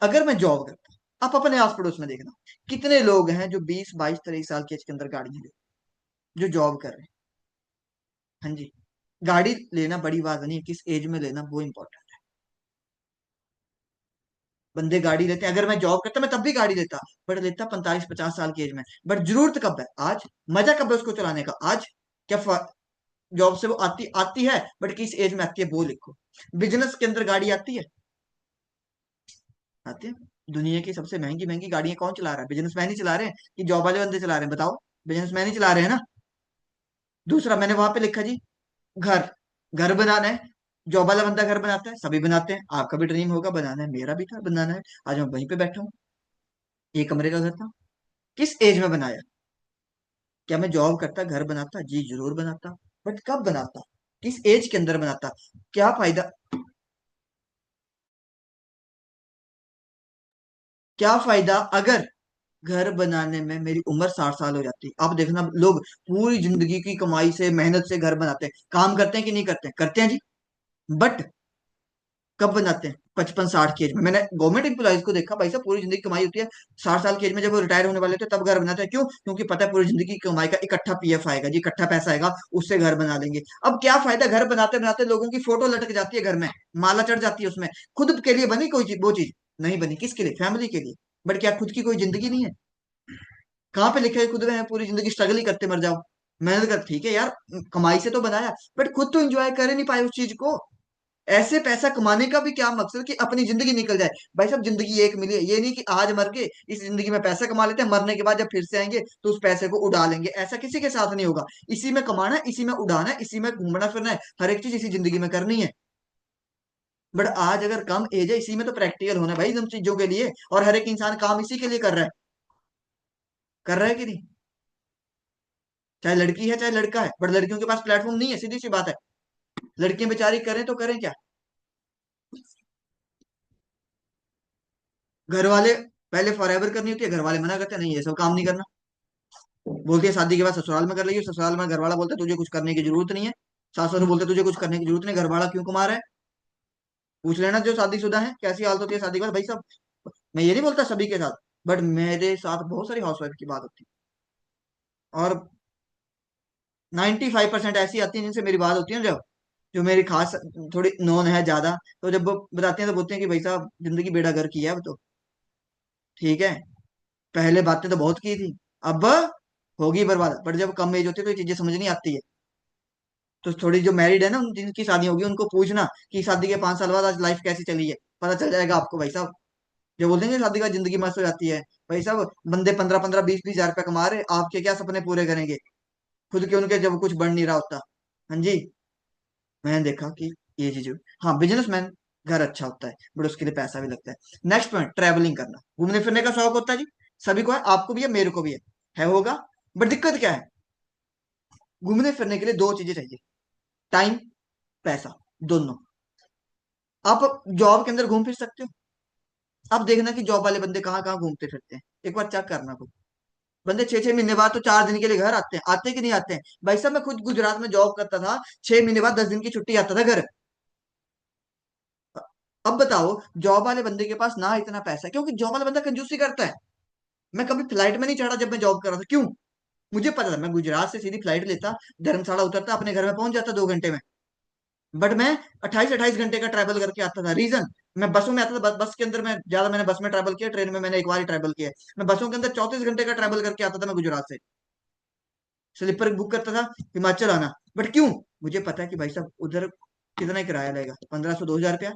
अगर मैं जॉब करता, आप अपने आस पड़ोस में देखना, कितने लोग हैं जो 20 22 23 साल की एज के अंदर गाड़ियां ले, जो जॉब कर रहे हैं। हाँ जी। गाड़ी लेना बड़ी बात नहीं है, किस एज में लेना वो इंपॉर्टेंट। बंदे गाड़ी लेते हैं, अगर मैं जॉब करता मैं तब भी गाड़ी लेता, बट लेता 45 50 साल की एज में। बट जरूरत कब है? आज। मजा कब है उसको चलाने का? आज। क्या जॉब से वो आती आती है, बट किस एज में आती है वो लिखो। बिजनेस के अंदर गाड़ी आती है, आती है। दुनिया की सबसे महंगी महंगी गाड़ियां कौन चला रहा है? बिजनेसमैन ही चला रहे हैं कि जॉब वाले बंदे चला रहे हैं? बताओ। बिजनेसमैन ही चला रहे हैं ना। दूसरा मैंने वहां पे लिखा जी, घर, घर बनाना है। जॉब वाला बंदा घर बनाता है, सभी बनाते हैं, आपका भी ड्रीम होगा बनाना है, मेरा भी था बनाना है। आज मैं वहीं पे बैठा हूँ, एक कमरे का घर था। किस एज में बनाया? क्या मैं जॉब करता घर बनाता? जी जरूर बनाता, बट कब बनाता, किस एज के अंदर बनाता? क्या फायदा, क्या फायदा अगर घर बनाने में मेरी उम्र 60 साल हो जाती? आप देखना लोग पूरी जिंदगी की कमाई से, मेहनत से घर बनाते हैं, काम करते हैं कि नहीं करते हैं? करते हैं जी। बट कब बनाते हैं? 55 60 की एज में। मैंने गवर्नमेंट एम्प्लॉयज को देखा, भाई साहब पूरी जिंदगी कमाई होती है, 60 साल की एज में जब वो रिटायर होने वाले थे तब घर बनाते हैं। क्यों? क्योंकि पता है पूरी जिंदगी की कमाई का इकट्ठा पीएफ आएगा जी, इकट्ठा पैसा आएगा, उससे घर बना लेंगे। अब क्या फायदा, घर बनाते बनाते लोगों की फोटो लटक जाती है घर में, माला चढ़ जाती है उसमें। खुद के लिए बनी कोई चीज, वो चीज नहीं बनी, किसके लिए? फैमिली के लिए। बट क्या खुद की कोई जिंदगी नहीं है? कहाँ पे लिखा है खुद में है पूरी जिंदगी स्ट्रगल ही करते मर जाओ? मेहनत कर, ठीक है यार, कमाई से तो बनाया, बट खुद तो एंजॉय कर ही नहीं पाए उस चीज को। ऐसे पैसा कमाने का भी क्या मकसद कि अपनी जिंदगी निकल जाए? भाई साहब जिंदगी एक मिली है, ये नहीं कि आज मर के इस जिंदगी में पैसा कमा लेते हैं, मरने के बाद जब फिर से आएंगे तो उस पैसे को उड़ा लेंगे। ऐसा किसी के साथ नहीं होगा। इसी में कमाना है, इसी में उड़ाना है, इसी में घूमना फिरना है, हर एक चीज इसी जिंदगी में करनी है। बट आज अगर कम एज है, इसी में तो प्रैक्टिकल होना है भाई इन चीजों के लिए, और हर एक इंसान काम इसी के लिए कर रहा है। कर रहा है कि नहीं? चाहे लड़की है चाहे लड़का है, बट लड़कियों के पास प्लेटफॉर्म नहीं है, सीधी सी बात है। लड़कियां बेचारी करें तो करें क्या? घर वाले, पहले फॉरएवर करनी होती है, घर वाले मना करते हैं, नहीं ये सब काम नहीं करना। बोलती है शादी के बाद ससुराल में कर रही है, ससुराल में घर वाला बोलता है तुझे कुछ करने की जरूरत नहीं है, सास ससुर बोलते हैं तुझे कुछ करने की जरूरत नहीं, घर वाला क्यों कमा रहा है। पूछ लेना जो शादीशुदा है कैसी हालत होती है शादी के बाद भाई साहब। मैं ये नहीं बोलता सभी के साथ, बट मेरे साथ बहुत सारी हाउसवाइफ की बात होती है, और 95% ऐसी आती है जिनसे मेरी बात होती है, जब जो मेरी खास थोड़ी नॉन है ज्यादा, तो जब वो बताते हैं तो बोलते हैं कि भाई साहब जिंदगी बेड़ा गर्क की है अब तो, ठीक है, पहले बातें तो बहुत की थी, अब होगी बर्बाद, बट जब कम एज होती है तो ये चीजें समझ नहीं आती है। तो थोड़ी जो मैरिड है ना जिनकी शादी होगी उनको पूछना कि शादी के 5 साल बाद आज लाइफ कैसी चली है, पता चल जाएगा आपको भाई साहब। जो बोलते हैं कि शादी के बाद जिंदगी मस्त हो जाती है, भाई साहब बंदे 15-15 20-20 हजार रुपये कमा रहे, आपके क्या सपने पूरे करेंगे, खुद के उनके जब कुछ बन नहीं रहा होता। हाँ जी। मैंने देखा कि ये चीज, हाँ बिजनेसमैन घर अच्छा होता है बट उसके लिए पैसा भी लगता है। नेक्स्ट पॉइंट, ट्रैवलिंग करना, घूमने फिरने का शौक होता है जी, सभी को है, आपको भी है, मेरे को भी है होगा। बट दिक्कत क्या है, घूमने फिरने के लिए दो चीजें चाहिए, टाइम, पैसा, दोनों। आप जॉब के अंदर घूम फिर सकते हो, आप देखना कि जॉब वाले बंदे कहाँ कहाँ घूमते फिरते हैं, एक बार चेक करना को। बंदे 6-6 महीने बाद तो 4 दिन के लिए घर आते हैं, आते कि नहीं आते हैं। भाई साहब मैं खुद गुजरात में जॉब करता था, 6 महीने बाद 10 दिन की छुट्टी आता था घर। अब बताओ, जॉब वाले बंदे के पास ना इतना पैसा है क्योंकि जॉब वाला बंदा कंजूसी करता है। मैं कभी फ्लाइट में नहीं चढ़ा जब मैं जॉब कर रहा था, क्यों, मुझे पता था मैं गुजरात से सीधी फ्लाइट लेता, धर्मशाला उतरता, अपने घर में पहुंच जाता 2 घंटे में। बट मैं 28-28 घंटे का ट्रैवल करके आता था, रीजन, मैं बसों में आता था, बस के अंदर मैं ज्यादा, मैंने बस में ट्रैवल किया, ट्रेन में मैंने एक बार ही ट्रैवल किया है। मैं बसों के अंदर 34 घंटे का ट्रैवल करके आता था मैं गुजरात से, स्लीपर बुक करता था, हिमाचल आना। बट क्यों, मुझे पता है कि भाई साहब उधर कितना किराया लगेगा, 1500-2000 रुपया,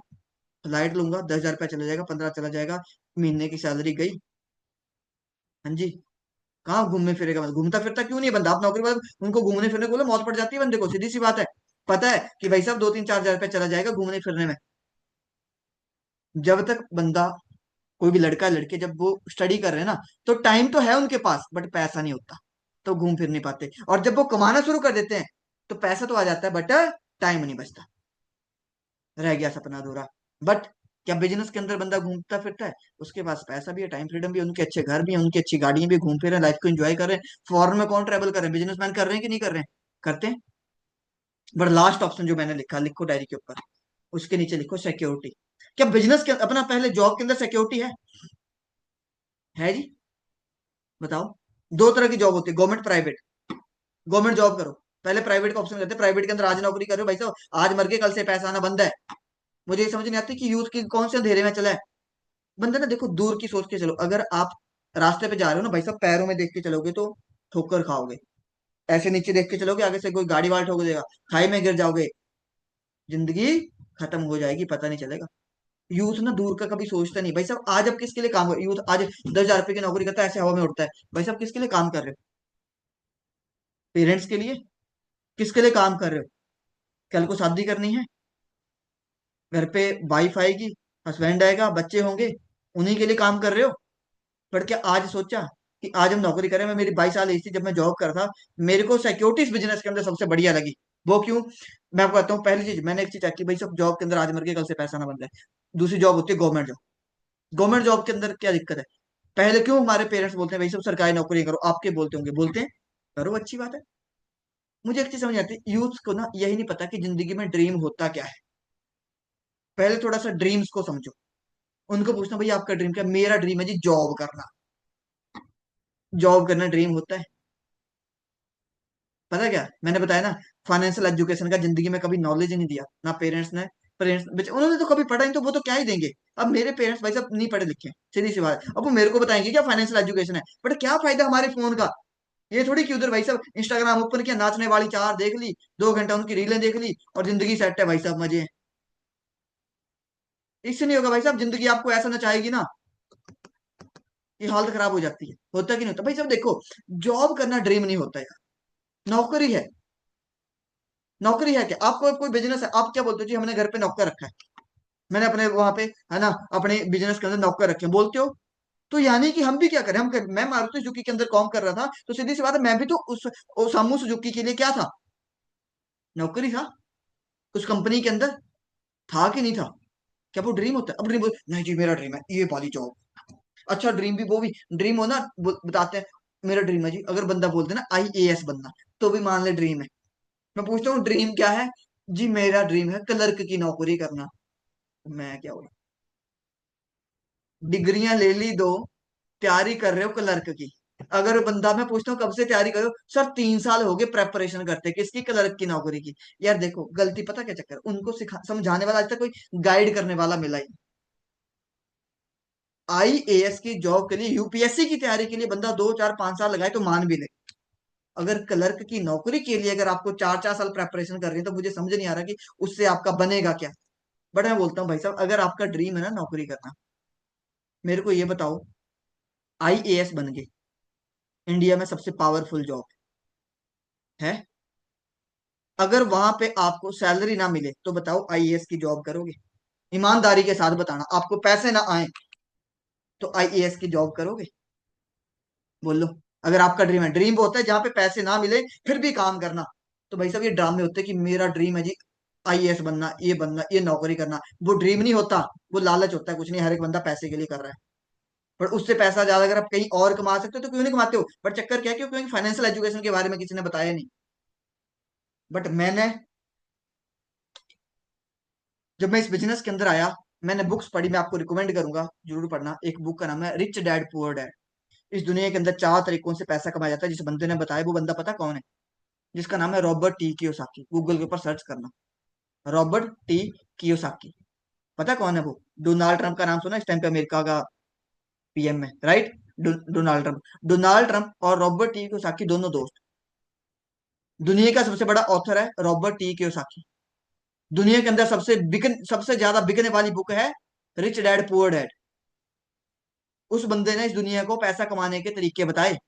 फ्लाइट लूंगा 10,000 रुपया चला जाएगा, 15 चला जाएगा, महीने की सैलरी गई। हाँ जी। कहाँ घूमने फिरेगा, मतलब घूमता फिरता क्यों नहीं है बंदा, आप नौकरी वाले उनको घूमने फिरने को बोलो मौत पड़ जाती है बंदे को, सीधी सी बात है। पता है कि भाई साहब 2-3-4 हजार रुपया चला जाएगा घूमने फिरने में। जब तक बंदा, कोई भी लड़का लड़के जब वो स्टडी कर रहे हैं ना, तो टाइम तो है उनके पास बट पैसा नहीं होता, तो घूम फिर नहीं पाते। और जब वो कमाना शुरू कर देते हैं तो पैसा तो आ जाता है बट टाइम नहीं बचता, रह गया सपना अधूरा। बट क्या बिजनेस के अंदर बंदा घूमता फिरता है, उसके पास पैसा भी है, टाइम फ्रीडम भी है, उनके अच्छे घर भी है, उनकी अच्छी गाड़ियां भी, घूम फिर रहे हैं, लाइफ को एंजॉय कर रहे हैं। फॉरेन में कौन ट्रेवल कर रहे हैं, बिजनेसमैन कर रहे हैं कि नहीं कर रहे हैं, करते हैं। बट लास्ट ऑप्शन जो मैंने लिखा, लिखो डायरी के ऊपर, उसके नीचे लिखो सिक्योरिटी। क्या बिजनेस के अपना पहले जॉब के अंदर सिक्योरिटी है जी, बताओ। दो तरह की जॉब होती है, गवर्नमेंट प्राइवेट। गवर्नमेंट जॉब करो, पहले प्राइवेट का ऑप्शन करते हैं, प्राइवेट के अंदर आज नौकरी करो भाई साहब, आज मर के कल से पैसा आना बंद है। मुझे ये समझ नहीं आती कि यूथ की कौन से अंधेरे में चला है। बंदा ना देखो दूर की सोच के चलो, अगर आप रास्ते पे जा रहे हो ना भाई साहब, पैरों में देख के चलोगे तो ठोकर खाओगे, ऐसे नीचे देख के चलोगे आगे से कोई गाड़ी वाला ठोक देगा, खाई में गिर जाओगे, जिंदगी खत्म हो जाएगी, पता नहीं चलेगा। यूथ ना दूर का कभी सोचता नहीं भाई साहब, आज आप किसके लिए काम कर, यूथ आज 10,000 रुपए की नौकरी करता है, ऐसे हवा में उड़ता है, भाई साहब किसके लिए काम कर रहे हो, पेरेंट्स के लिए, किसके लिए काम कर रहे हो, कल को शादी करनी है, घर पे वाइफ आएगी, हस्बैंड आएगा, बच्चे होंगे, उन्हीं के लिए काम कर रहे हो। पर क्या आज सोचा कि आज हम नौकरी करें, मैं मेरी 22 साल एज थी जब मैं जॉब कर रहा था, मेरे को सिक्योरिटी बिजनेस के अंदर सबसे बढ़िया लगी। वो क्यों, मैं आपको बताता हूँ, पहली चीज मैंने एक चीज चेक की, भाई सब जॉब के अंदर आज मर के कल से पैसा ना बन जाए। दूसरी जॉब होती है गवर्नमेंट जॉब। गवर्नमेंट जॉब के अंदर क्या दिक्कत है, पहले क्यों हमारे पेरेंट्स बोलते हैं भाई सब सरकारी नौकरी करो, आपके बोलते होंगे, बोलते हैं, करो अच्छी बात है। मुझे एक चीज समझ आती है, यूथ को ना यही नहीं पता कि जिंदगी में ड्रीम होता क्या है। पहले थोड़ा सा ड्रीम्स को समझो, उनको पूछना भाई आपका ड्रीम क्या है? मेरा ड्रीम है जी जॉब करना। जॉब करना ड्रीम होता है, पता है क्या, मैंने बताया ना, फाइनेंशियल एजुकेशन का जिंदगी में कभी नॉलेज ही नहीं दिया ना पेरेंट्स ने। पेरेंट्स उन्होंने तो कभी पढ़ा नहीं, तो वो तो क्या ही देंगे। अब मेरे पेरेंट्स भाई साहब नहीं पढ़े लिखे हैं, सीधी सी बात है, अब वो मेरे को बताएंगे क्या फाइनेंशियल एजुकेशन है, बट क्या फायदा हमारे फोन का। ये थोड़ी कि उधर भाई साहब इंस्टाग्राम ओपन किया, नाचने वाली चार देख ली, 2 घंटा उनकी रीलें देख ली और जिंदगी सेट है भाई साहब, मजे हैं। इससे नहीं होगा भाई साहब, जिंदगी आपको ऐसा नचाएगी ना कि हालत खराब हो जाती है। होता कि नहीं होता भाई साहब, देखो जॉब करना ड्रीम नहीं होता यार, नौकरी है। नौकरी है क्या, आपको कोई बिजनेस है, आप क्या बोलते हो जी हमने घर पे नौकर रखा है, मैंने अपने वहां पे, है ना, अपने बिजनेस के अंदर नौकर रखे हैं, बोलते हो। तो यानी कि हम भी क्या करें, मैं मारुति सुजुकी के अंदर काम कर रहा था, तो सीधी सी बात है मैं भी तो उस ओसामू सुजुकी के लिए क्या था, नौकरी था उस कंपनी के अंदर, था कि नहीं था। क्या वो ड्रीम होता है, अब ड्रीम नहीं जी मेरा ड्रीम है ये वाली जॉब। अच्छा ड्रीम भी वो भी ड्रीम हो ना, बताते हैं, मेरा ड्रीम है जी, अगर बंदा बोलते ना आईएएस बनना, तो भी मान ले ड्रीम है। मैं पूछता हूँ ड्रीम क्या है? जी मेरा ड्रीम है क्लर्क की नौकरी करना। मैं क्या बोला? डिग्रियां ले ली दो, तैयारी कर रहे हो क्लर्क की। अगर बंदा, मैं पूछता हूँ कब से तैयारी करो, सर 3 साल हो गए प्रेपरेशन करते, किसकी? क्लर्क की नौकरी की। यार देखो गलती पता क्या चक्कर, उनको सिखा समझाने वाला आज तक कोई गाइड करने वाला मिला ही। आईएएस की जॉब के लिए, यूपीएससी की तैयारी के लिए बंदा 2 4 5 साल लगाए तो मान भी ले। अगर क्लर्क की नौकरी के लिए अगर आपको 4 4 साल प्रेपरेशन कर रही है, तो मुझे समझ नहीं आ रहा कि उससे आपका बनेगा क्या। बट मैं बोलता हूँ भाई साहब, अगर आपका ड्रीम है ना नौकरी करना, मेरे को ये बताओ, आईएएस बन गए, इंडिया में सबसे पावरफुल जॉब है, अगर वहां पे आपको सैलरी ना मिले तो बताओ आईएएस की जॉब करोगे? ईमानदारी के साथ बताना, आपको पैसे ना आए तो आईएएस की जॉब करोगे? बोलो। अगर आपका ड्रीम है, ड्रीम वो होता है जहां पे पैसे ना मिले फिर भी काम करना, तो भाई साहब ये ड्रामे होते हैं कि मेरा ड्रीम है जी आईएएस बनना, ये नौकरी करना। वो ड्रीम नहीं होता, वो लालच होता है, कुछ नहीं, हर एक बंदा पैसे के लिए कर रहा है। पर उससे पैसा ज्यादा अगर आप कहीं और कमा सकते हो तो क्यों नहीं कमाते हो? बट चक्कर क्या है, क्योंकि फाइनेंशियल एजुकेशन के बारे में किसी ने बताया नहीं। बट मैंने, जब मैं इस बिजनेस के अंदर आया, मैंने बुक्स पढ़ी, मैं आपको रिकमेंड करूंगा जरूर पढ़ना। एक बुक का नाम है रिच डैड पुअर डैड। इस दुनिया के अंदर 4 तरीकों से पैसा कमाया जाता है, जिस बंदे ने बताया वो बंदा पता कौन है? जिसका नाम है रॉबर्ट टी कियोसाकी। गूगल के ऊपर सर्च करना, रॉबर्ट टी कियोसाकी। पता कौन है वो? डोनाल्ड ट्रंप का नाम सुना? इस टाइम पे अमेरिका का पीएम है, right? Donald Trump. Donald Trump और रॉबर्ट टी कियोसाकी दोनों दोस्त। दुनिया का सबसे बड़ा ऑथर है रॉबर्ट टी कियोसाकी। दुनिया के अंदर सबसे ज्यादा बिकने वाली बुक है रिच डैड पुअर डैड। उस बंदे ने इस दुनिया को पैसा कमाने के तरीके बताए।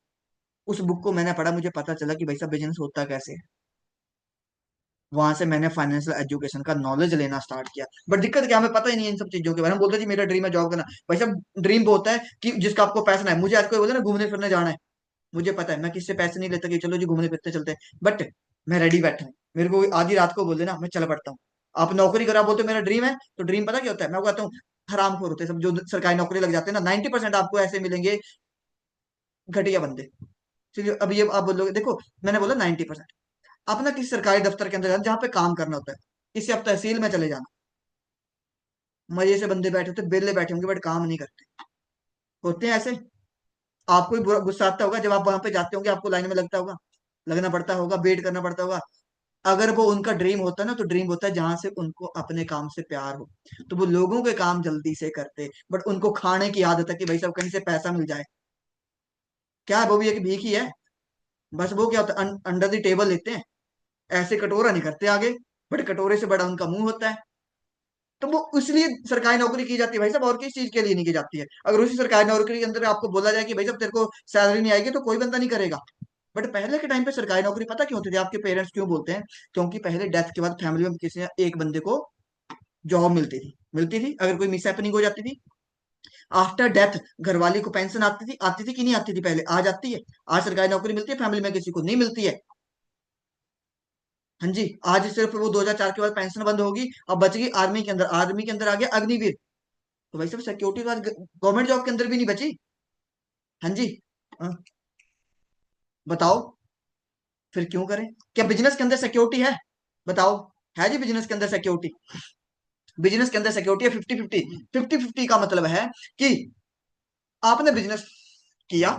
उस बुक को मैंने पढ़ा, मुझे पता चला कि भाई साहब बिजनेस होता कैसे है। वहां से मैंने फाइनेंशियल एजुकेशन का नॉलेज लेना स्टार्ट किया। बट दिक्कत क्या, हमें पता ही नहीं है इन सब चीजों के बारे में। बोलते जी मेरा ड्रीम है जॉब करना। भाई साहब ड्रीम वो होता है कि जिसका आपको पैसा ना है। मुझे आज कोई बोले ना घूमने फिरने जाना है, मुझे पता है मैं किससे पैसे नहीं लेता कि चलो जी घूमने फिरते चलते हैं, बट मैं रेडी बैठा हूँ। मेरे को आधी रात को बोल देना, मैं चल पड़ता हूँ। आप नौकरी करा बोलते हो मेरा ड्रीम है, तो ड्रीम पता क्या होता है? मैं कहता हूँ हरामखोर होते हैं सब जो सरकारी नौकरी लग जाते हैं ना, 90% आपको ऐसे मिलेंगे घटिया बंदे। चलिए अब ये आप बोलोगे, देखो मैंने बोला 90%। आप ना किसी सरकारी दफ्तर के अंदर जाना जहाँ पे काम करना होता है, किसी आप तहसील में चले जाना, मजे से बंदे बैठे होते, बेले बैठे होंगे बट काम नहीं करते, होते हैं ऐसे। आपको भी बुरा गुस्सा आता होगा जब आप वहां पे जाते होंगे, आपको लाइन में लगता होगा, लगना पड़ता होगा, वेट करना पड़ता होगा। अगर वो उनका ड्रीम होता है ना, तो ड्रीम होता है जहां से उनको अपने काम से प्यार हो, तो वो लोगों के काम जल्दी से करते। बट उनको खाने की आदत है कि भाई साहब कहीं से पैसा मिल जाए। क्या है, वो भी एक भीख ही है। बस वो क्या होता है, अंडर द टेबल लेते हैं, ऐसे कटोरा नहीं करते आगे, बट कटोरे से बड़ा उनका मुंह होता है। तो वो इसलिए सरकारी नौकरी की जाती है भाई साहब, और किस चीज के लिए नहीं की जाती है। अगर उसी सरकारी नौकरी के अंदर आपको बोला जाए कि भाई साहब तेरे को सैलरी नहीं आएगी, तो कोई बंदा नहीं करेगा। बट पहले के टाइम पे सरकारी नौकरी पता क्यों होती थी? आपके पेरेंट्स क्यों बोलते हैं? क्योंकि पहले डेथ के बाद फैमिली में किसी एक बंदे को जॉब मिलती थी अगर कोई मिस हैपनिंग हो जाती थी। आफ्टर डेथ घरवाली को पेंशन आती थी कि नहीं आती थी? पहले आज आती है। आज सरकारी नौकरी मिलती है फैमिली में किसी को नहीं मिलती है। हाँ जी। आज सिर्फ वो 2004 के बाद पेंशन बंद होगी, अब बच गई आर्मी के अंदर। आर्मी के अंदर आ गया अग्निवीर। तो भाई साहब सिक्योरिटी तो आज गवर्नमेंट जॉब के अंदर भी नहीं बची। हाँ जी। हाँ, बताओ फिर क्यों करें? क्या बिजनेस के अंदर सिक्योरिटी है? बताओ। है जी बिजनेस के अंदर सिक्योरिटी? बिजनेस के अंदर सिक्योरिटी है 50-50। 50-50 का मतलब है कि आपने बिजनेस किया,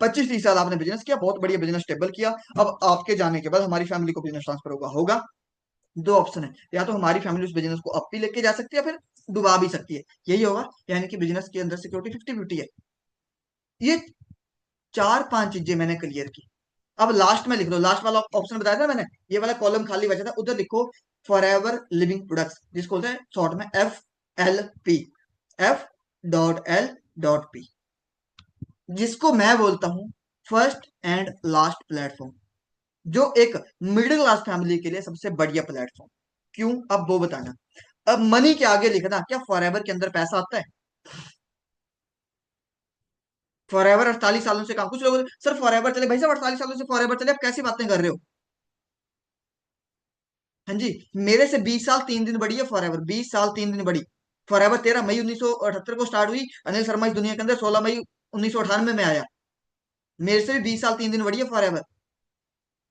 25-30 साल आपने बिजनेस किया, बहुत बढ़िया बिजनेस स्टेबल किया। अब आपके जाने के बाद हमारी फैमिली को बिजनेस ट्रांसफर होगा। दो ऑप्शन है, या तो हमारी फैमिली उस बिजनेस को अप भी लेके जा सकती है, या फिर डुबा भी सकती है। यही होगा, यानी कि बिजनेस के अंदर सिक्योरिटी 50-50 है। ये 4 5 चीजें मैंने क्लियर की। अब लास्ट में लिख लो, लास्ट वाला ऑप्शन बताया था मैंने, ये वाला कॉलम खाली बचा था, उधर लिखो फॉरएवर लिविंग प्रोडक्ट्स, जिसको बोलते हैं शॉर्ट में FLP। F.L.P, जिसको मैं बोलता हूं फर्स्ट एंड लास्ट प्लेटफॉर्म, जो एक मिडिल क्लास फैमिली के लिए सबसे बढ़िया प्लेटफॉर्म। क्यों? अब वो बताना। अब मनी के आगे लिखना, क्या फॉरएवर के अंदर पैसा आता है? फॉरएवर 48 सालों से काम, कुछ लोग सर फॉरएवर चले, भाई साहब 48 सालों से फॉरएवर चले, आप कैसी बातें कर रहे हो? हाँ जी। मेरे से 20 साल 3 दिन बड़ी है फॉरएवर, 20 साल 3 दिन बड़ी। फॉरएवर 13 मई 1978 को स्टार्ट हुई। अनिल शर्मा इस दुनिया के अंदर 16 मई 1998 में आया। मेरे से भी 20 साल 3 दिन बढ़िया फॉर एवर।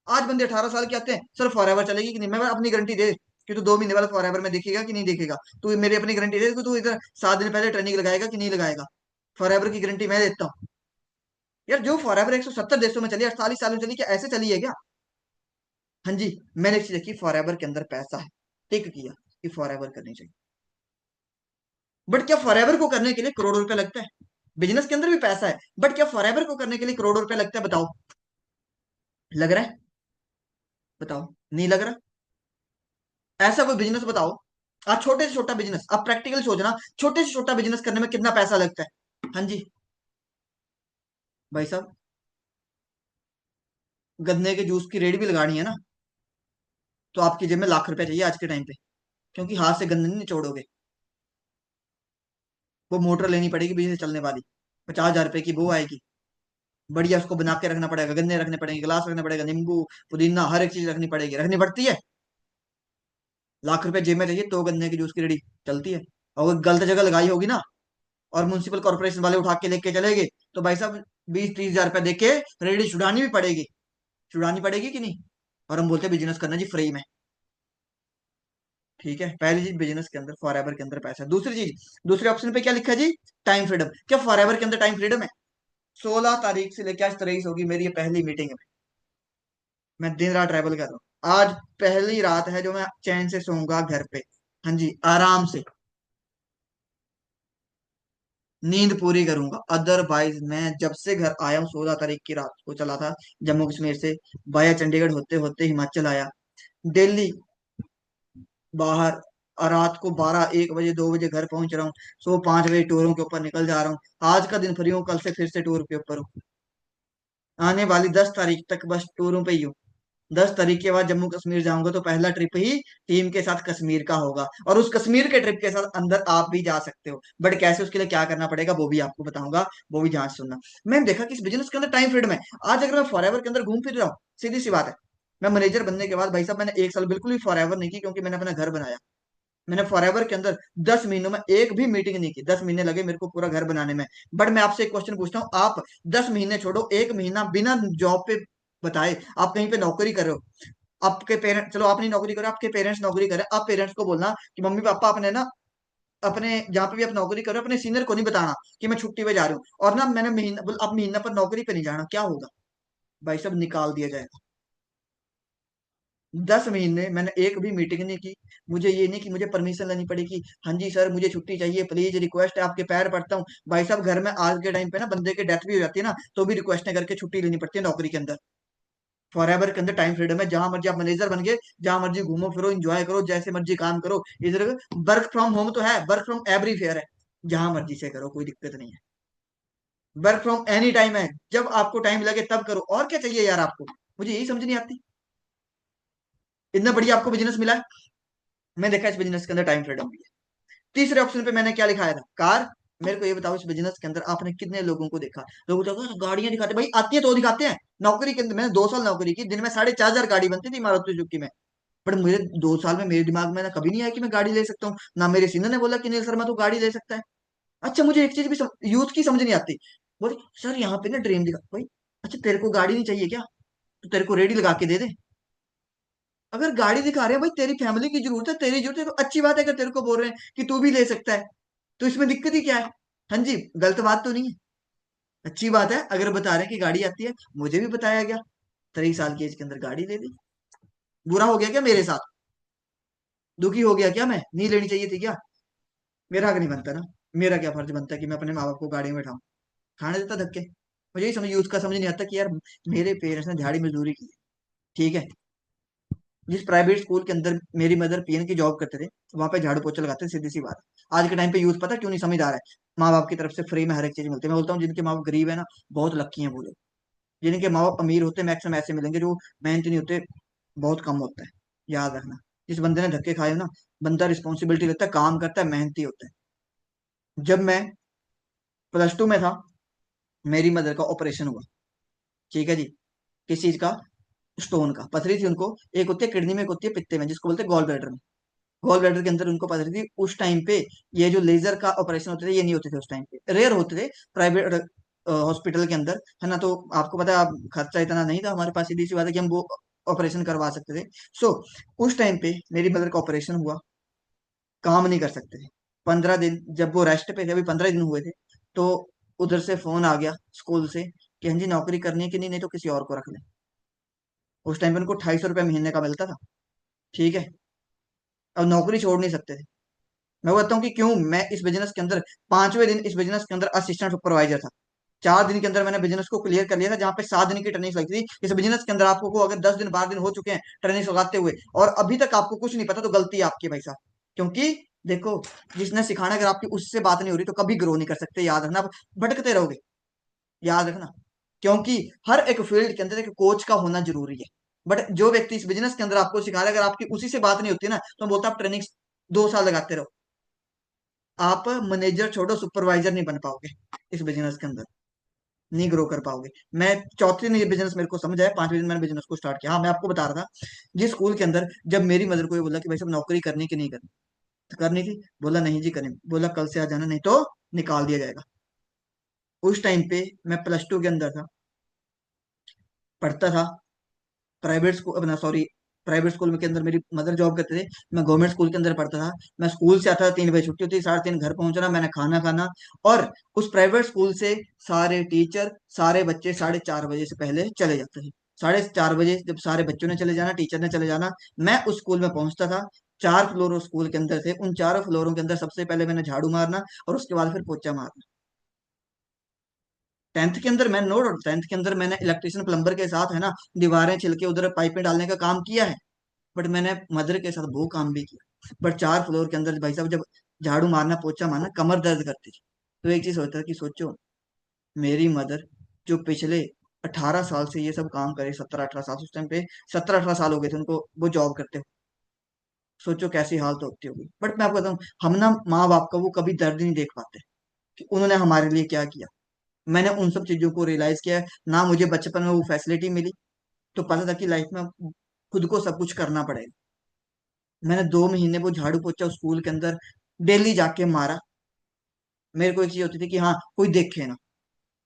आज बंदे 18 साल के आते हैं, सर फॉर एवर चलेगी कि नहीं, मैं अपनी गारंटी दे कि तू 2 महीने वाला फॉर एवर में देखेगा कि नहीं देखेगा। तू मेरी अपनी गारंटी दे कि तू इधर 7 दिन पहले ट्रेनिंग लगाएगा कि नहीं लगाएगा। फॉर एवर की गारंटी मैं देता हूँ। यार जो फॉर एवर 170 देशों में चली, 48 साल में चली, क्या ऐसे चली है क्या? हाँ जी। मैंने एक चीज देखी, फॉर एवर के अंदर पैसा है, टिक किया कि फॉर एवर करनी चाहिए। बट क्या फॉर एवर को करने के लिए करोड़ों रुपए लगता है? बिजनेस के अंदर भी पैसा है, बट क्या फॉर एवर को करने के लिए करोड़ों रुपए लगता है? बताओ। लग रहा है? बताओ। नहीं लग रहा? ऐसा कोई बिजनेस बताओ। आज छोटे से छोटा बिजनेस, आप प्रैक्टिकल सोचना, छोटे से छोटा बिजनेस करने में कितना पैसा लगता है? हाँ जी। भाई साहब, गन्ने के जूस की रेडी भी लगानी है ना, तो आपकी जेब में लाख रुपए चाहिए आज के टाइम पे, क्योंकि हाथ से गन्ने नहीं निचोड़ोगे। वो मोटर लेनी पड़ेगी बिजली से चलने वाली, 50,000 रुपए की वो आएगी। बढ़िया उसको बना के रखना पड़ेगा, गन्ने रखने पड़ेंगे, गिलास रखना पड़ेगा, नींबू, पुदीना, हर एक चीज रखनी पड़ेगी, रखनी पड़ती है। लाख रुपए जेब में चाहिए तो गन्ने की जूस की रेडी चलती है। और वो गलत जगह लगाई होगी ना, और म्युनिसिपल कॉर्पोरेशन वाले उठा के लेके चले गए, तो भाई साहब 20-30 हजार रुपए दे के रेडी छुड़ानी भी पड़ेगी। छुड़ानी पड़ेगी कि नहीं? और हम बोलते हैं बिजनेस करना जी फ्री में। ठीक है, पहली चीज बिजनेस के अंदर फॉर एवर के अंदर पैसा है। दूसरी चीज, दूसरे ऑप्शन पे क्या लिखा है जी? Time freedom. क्या फॉर एवर के अंदर टाइम फ्रीडम है? 16 तारीख से लेकर आज 23 होगी, मेरी ये पहली मीटिंग है। मैं दिन रात ट्रैवल कर रहा हूँ, आज पहली रात है जो मैं चैन से सोऊंगा घर पे। हाँ जी, आराम से नींद पूरी करूंगा। अदरवाइज मैं जब से घर आया हूँ, 16 तारीख की रात को चला था जम्मू कश्मीर से, वाया चंडीगढ़ होते होते हिमाचल आया, दिल्ली, बाहर, और रात को 12-1 बजे 2 बजे घर पहुंच रहा हूँ। सुबह 5 बजे टूरों के ऊपर निकल जा रहा हूँ। आज का दिन फ्री हूँ, कल से फिर से टूर के ऊपर हूँ। आने वाली 10 तारीख तक बस टूरों पे ही हूँ। 10 तारीख के बाद जम्मू कश्मीर जाऊंगा, तो पहला ट्रिप ही टीम के साथ कश्मीर का होगा, और उस कश्मीर के ट्रिप के साथ अंदर आप भी जा सकते हो। बट कैसे, उसके लिए क्या करना पड़ेगा वो भी आपको बताऊंगा, वो भी ध्यान से सुनना। मैंने देखा कि इस बिजनेस के अंदर टाइम फ्रीडम है। आज अगर मैं फॉरएवर के अंदर घूम फिर रहा हूँ, सीधी सी बात है, मैं मैनेजर बनने के बाद भाई साहब मैंने 1 साल बिल्कुल भी फॉरएवर नहीं की, क्योंकि मैंने अपना घर बनाया। मैंने फॉरएवर के अंदर 10 महीनों में एक भी मीटिंग नहीं की, 10 महीने लगे मेरे को पूरा घर बनाने में। बट मैं आपसे एक क्वेश्चन पूछता हूँ, आप 10 महीने छोड़ो, एक महीना बिना जॉब पे बताए आप कहीं पे नौकरी कर रहे हो, आपके पेरेंट्स, चलो आप नहीं नौकरी करो, आपके पेरेंट्स नौकरी करें, आप पेरेंट्स को बोलना कि मम्मी पापा अपने ना, अपने जहाँ पे भी आप नौकरी करो अपने सीनियर को नहीं बताना कि मैं छुट्टी पे जा रही हूँ, और ना मैंने महीना अब महीना पर नौकरी पे नहीं जाना, क्या होगा? भाई साहब निकाल दिया जाएगा। 10 महीने मैंने एक भी मीटिंग नहीं की। मुझे ये नहीं कि मुझे परमिशन लेनी पड़ेगी, हाँ जी सर मुझे छुट्टी चाहिए प्लीज, रिक्वेस्ट है, आपके पैर पड़ता हूँ। भाई साहब घर में आज के टाइम पे ना बंदे की डेथ भी हो जाती है ना, तो भी रिक्वेस्ट करके छुट्टी लेनी पड़ती है नौकरी के अंदर। फॉर एवर के अंदर टाइम फ्रीडम है, जहां मर्जी आप मैनेजर बन गए, जहां मर्जी घूमो फिरो एंजॉय करो, जैसे मर्जी काम करो। इधर वर्क फ्रॉम होम तो है, वर्क फ्रॉम एवरी फेयर है, जहां मर्जी से करो, कोई दिक्कत नहीं है। वर्क फ्रॉम एनी टाइम है, जब आपको टाइम लगे तब करो, और क्या चाहिए यार आपको? मुझे यही समझ नहीं आती। इतना बढ़िया आपको बिजनेस मिला है, मैं देखा इस बिजनेस के अंदर टाइम फ्रीडम भी है। तीसरे ऑप्शन पे मैंने क्या लिखाया था? कार। मेरे को ये बताओ, इस बिजनेस के अंदर आपने कितने लोगों को देखा, लोग तो गाड़ियां दिखाते, भाई आती है तो दिखाते हैं। नौकरी के अंदर मैंने 2 साल नौकरी की, दिन में 4,500 गाड़ी बनती थी मारुति सुजुकी में। बट मुझे 2 साल में मेरे दिमाग में ना कभी नहीं आया कि मैं गाड़ी ले सकता हूँ, ना मेरे सीनियर ने बोला कि नील शर्मा तू गाड़ी ले सकता है। अच्छा मुझे एक चीज भी यूथ की समझ नहीं आती, बोले सर यहाँ पे ना ड्रीम दिखा भाई। अच्छा तेरे को गाड़ी नहीं चाहिए क्या? तो तेरे को रेडी लगा के दे दे। अगर गाड़ी दिखा रहे हैं भाई, तेरी फैमिली की जरूरत है, तेरी जरूरत है, तो अच्छी बात है अगर तेरे को बोल रहे हैं कि तू भी ले सकता है, तो इसमें दिक्कत ही क्या है? हाँ जी, गलत बात तो नहीं है, अच्छी बात है अगर बता रहे हैं कि गाड़ी आती है। मुझे भी बताया गया, 23 साल की एज के अंदर गाड़ी ले ली। बुरा हो गया क्या मेरे साथ? दुखी हो गया क्या मैं? नहीं लेनी चाहिए थी क्या? मेरा हक नहीं बनता ना, मेरा क्या फर्ज बनता है कि मैं अपने माँ बाप को गाड़ी में बैठाऊं? खाने देता धक्के? मुझे यही समझ, यूथ का समझ नहीं आता कि यार मेरे पेरेंट्स ने दिहाड़ी मजदूरी की है, ठीक है। जिस प्राइवेट स्कूल के अंदर मेरी मदर पीएन की जॉब करते थे, वहां पे झाड़ू पोछा लगाते थे, सीधी सी बात है। आज के टाइम पे यूथ पता क्यों नहीं समझ आ रहा है? माँ बाप की तरफ से फ्री में हर एक चीज मिलती है। मैं बोलता हूँ जिनके माँ बाप गरीब है ना, बहुत लक्की हैं वो लोग। जिनके माँ बाप अमीर होते हैं मैक्सिमम ऐसे मिलेंगे, जो मेहनती नहीं होते, बहुत कम होता है। याद रखना, जिस बंदे ने धक्के खाए हो ना, बंदा रिस्पॉन्सिबिलिटी लेता है, काम करता है, मेहनती होता है। जब मैं +2 में था, मेरी मदर का ऑपरेशन हुआ, ठीक है जी। किस चीज का? स्टोन का, पथरी थी उनको। एक होती है किडनी में, एक होती है पित्ते में, जिसको बोलते हैं गॉल ब्लैडर में। गॉल ब्लैडर के अंदर उनको पथरी थी उस टाइम पे। ये जो लेजर का ऑपरेशन होते थे ये नहीं होते थे उस टाइम पे, रेयर होते थे। प्राइवेट हॉस्पिटल के अंदर, है ना। तो आपको पता है, आप खर्चा इतना नहीं था हमारे पास, सीधी सी बात है कि हम वो ऑपरेशन करवा सकते थे। सो उस टाइम पे मेरी मदर का ऑपरेशन हुआ, काम नहीं कर सकते थे 15 दिन, जब वो रेस्ट पे थे, अभी 15 दिन हुए थे। तो उधर से फोन आ गया स्कूल से कि हाँ जी नौकरी करनी है कि नहीं, नहीं तो किसी और को रख ले। उस टाइम पे उनको 250 रुपये महीने का मिलता था, ठीक है। अब नौकरी छोड़ नहीं सकते थे। मैं बताता हूँ कि क्यों। मैं इस बिजनेस के अंदर 5वें दिन इस बिजनेस के अंदर असिस्टेंट सुपरवाइजर था। 4 दिन के अंदर मैंने बिजनेस को क्लियर कर लिया था, जहां पे 7 दिन की ट्रेनिंग लगती थी। इस बिजनेस के अंदर आपको को अगर 10 दिन 12 दिन हो चुके हैं ट्रेनिंग लगाते हुए, और अभी तक आपको कुछ नहीं पता, तो गलती है आपकी भाई साहब। क्योंकि देखो, जिसने सिखाना, अगर आपकी उससे बात नहीं हो रही तो कभी ग्रो नहीं कर सकते, याद रखना। आप भटकते रहोगे, याद रखना। क्योंकि हर एक फील्ड के अंदर एक कोच का होना जरूरी है। बट जो व्यक्ति इस बिजनेस के अंदर आपको सिखा रहा है, अगर आपकी उसी से बात नहीं होती ना, तो मैं बोलता आप ट्रेनिंग 2 साल लगाते रहो, आप मैनेजर छोड़ो सुपरवाइजर नहीं बन पाओगे इस बिजनेस के अंदर, नहीं ग्रो कर पाओगे। मैं चौथे दिन ये बिजनेस मेरे को समझ आया, 5वें दिन मैंने बिजनेस को स्टार्ट किया। हाँ, मैं आपको बता रहा था, जिस स्कूल के अंदर जब मेरी मदर को ये बोला कि भाई साहब नौकरी करनी कि नहीं करनी, तो करनी थी, बोला नहीं जी करनी, बोला कल से आ जाना नहीं तो निकाल दिया जाएगा। उस टाइम पे मैं +2 के अंदर था, पढ़ता था प्राइवेट स्कूल, अपना सॉरी, प्राइवेट स्कूल में के अंदर मेरी मदर जॉब करते थे। मैं गवर्नमेंट स्कूल के अंदर पढ़ता था। मैं स्कूल से आता था, 3 बजे छुट्टी होती, 3:30 घर पहुंचना, मैंने खाना खाना। और उस प्राइवेट स्कूल से सारे टीचर, सारे बच्चे 4:30 बजे से पहले चले जाते थे। 4:30 बजे जब सारे बच्चों ने चले जाना, टीचर ने चले जाना, मैं उस स्कूल में पहुंचता था। 4 फ्लोर स्कूल के अंदर थे, उन 4 फ्लोरों के अंदर सबसे पहले मैंने झाड़ू मारना, और उसके बाद फिर पोछा मारना। 10th के अंदर मैंने, नो डाउट 10th के अंदर मैंने इलेक्ट्रिशियन प्लम्बर के साथ, है ना, दीवारें छिल के उधर पाइपें डालने का काम किया है। बट मैंने मदर के साथ वो काम भी किया। बट 4 फ्लोर के अंदर भाई साहब जब झाड़ू मारना, पोछा मारना, कमर दर्द करती थी। तो एक चीज सोचता था कि सोचो, मेरी मदर जो पिछले 18 साल से ये सब काम करे, 17-18 साल, उस टाइम पे 17-18 साल हो गए थे उनको वो जॉब करते हुए, सोचो कैसी हालत होती होगी। बट मैं आपको बताऊं, हम ना माँ बाप का वो कभी दर्द नहीं देख पाते कि उन्होंने हमारे लिए क्या किया। मैंने उन सब चीजों को रियलाइज किया है। ना मुझे बचपन में वो फैसिलिटी मिली, तो पता था कि लाइफ में खुद को सब कुछ करना पड़ेगा। मैंने 2 महीने वो झाड़ू पोछा स्कूल के अंदर डेली जाके मारा। मेरे को एक चीज होती थी कि हाँ कोई देखे ना।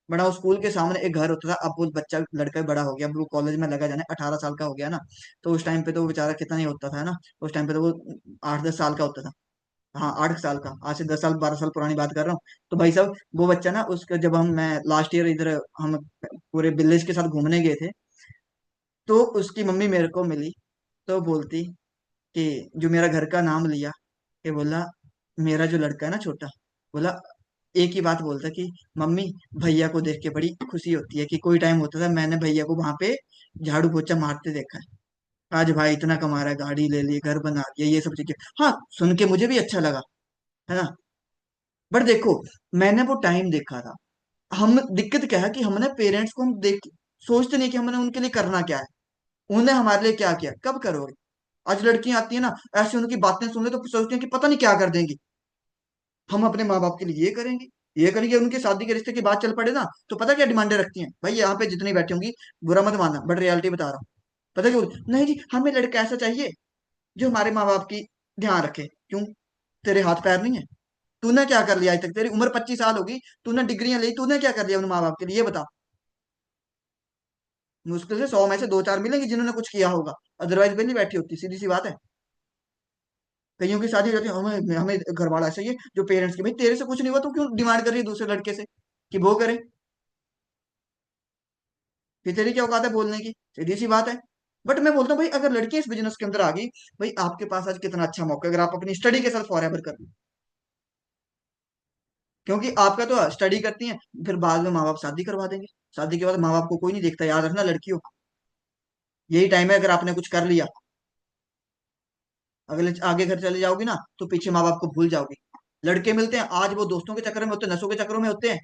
बड़ा, उस स्कूल के सामने एक घर होता था। अब वो बच्चा लड़का बड़ा हो गया, अब वो कॉलेज में लगा जाने, 18 साल का हो गया ना। तो उस टाइम पे तो वो बेचारा कितना ही होता था ना, उस टाइम पे तो वो 8-10 साल का होता था। हाँ, 8 साल का, आज से 10 साल 12 साल पुरानी बात कर रहा हूँ। तो भाई साहब वो बच्चा ना, उसका जब मैं लास्ट ईयर इधर हम पूरे विलेज के साथ घूमने गए थे, तो उसकी मम्मी मेरे को मिली। तो बोलती कि जो मेरा घर का नाम लिया, कि बोला मेरा जो लड़का है ना छोटा, बोला एक ही बात बोलता कि मम्मी, भैया को देख के बड़ी खुशी होती है कि कोई टाइम होता था मैंने भैया को वहां पे झाड़ू पोछा मारते देखा है। आज भाई इतना कमा रहा है, गाड़ी ले ली, घर बना दिया, ये सब चीजें। हाँ, सुन के मुझे भी अच्छा लगा, है ना। बट देखो, मैंने वो टाइम देखा था। हम दिक्कत क्या है कि हमने पेरेंट्स को हम देख सोचते नहीं कि हमने उनके लिए करना क्या है, उन्होंने हमारे लिए क्या किया, कब करोगे। आज लड़कियां आती है ना, ऐसे उनकी बातें सुन ले तो सोचते हैं कि पता नहीं क्या कर देंगी। हम अपने माँ बाप के लिए ये करेंगे, ये करेंगे, उनकी शादी के रिश्ते की बात चल पड़े ना, तो पता क्या डिमांडें रखती हैं भाई, यहाँ पे जितनी बैठी होंगी, बुरा मत मानना, बट रियलिटी बता रहा हूँ। पता क्यों, नहीं जी हमें लड़का ऐसा चाहिए जो हमारे माँ बाप की ध्यान रखे। क्यों, तेरे हाथ पैर नहीं है? तूने क्या कर लिया आज तक, तेरी उम्र 25 साल होगी, तूने डिग्रियां ली, तूने क्या कर लिया उन माँ बाप के लिए, ये बता। मुश्किल से 100 में से 2-4 मिलेंगे जिन्होंने कुछ किया होगा, अदरवाइज भी नहीं बैठी होती, सीधी सी बात है। कईयों की शादी हो जाती है, हमें हमें घर वाला चाहिए जो पेरेंट्स के, भाई तेरे से कुछ नहीं हुआ, तू क्यों डिमांड कर रही है दूसरे लड़के से कि वो करे। फिर तेरी क्या औकात है बोलने की, सीधी सी बात है। बट मैं बोलता हूँ भाई, अगर लड़की इस बिजनेस के अंदर आ गई, भाई आपके पास आज कितना अच्छा मौका है, अगर आप अपनी स्टडी के साथ फॉरएवर कर लो। क्योंकि आपका तो स्टडी करती हैं, फिर बाद में माँ बाप शादी करवा देंगे। शादी के बाद माँ बाप को कोई नहीं देखता, याद रखना लड़कियों, यही टाइम है, अगर आपने कुछ कर लिया, अगले आगे घर चले जाओगी ना, तो पीछे माँ बाप को भूल जाओगी। लड़के मिलते हैं आज, वो दोस्तों के चक्कर में होते हैं, नशों के चक्करों में होते हैं।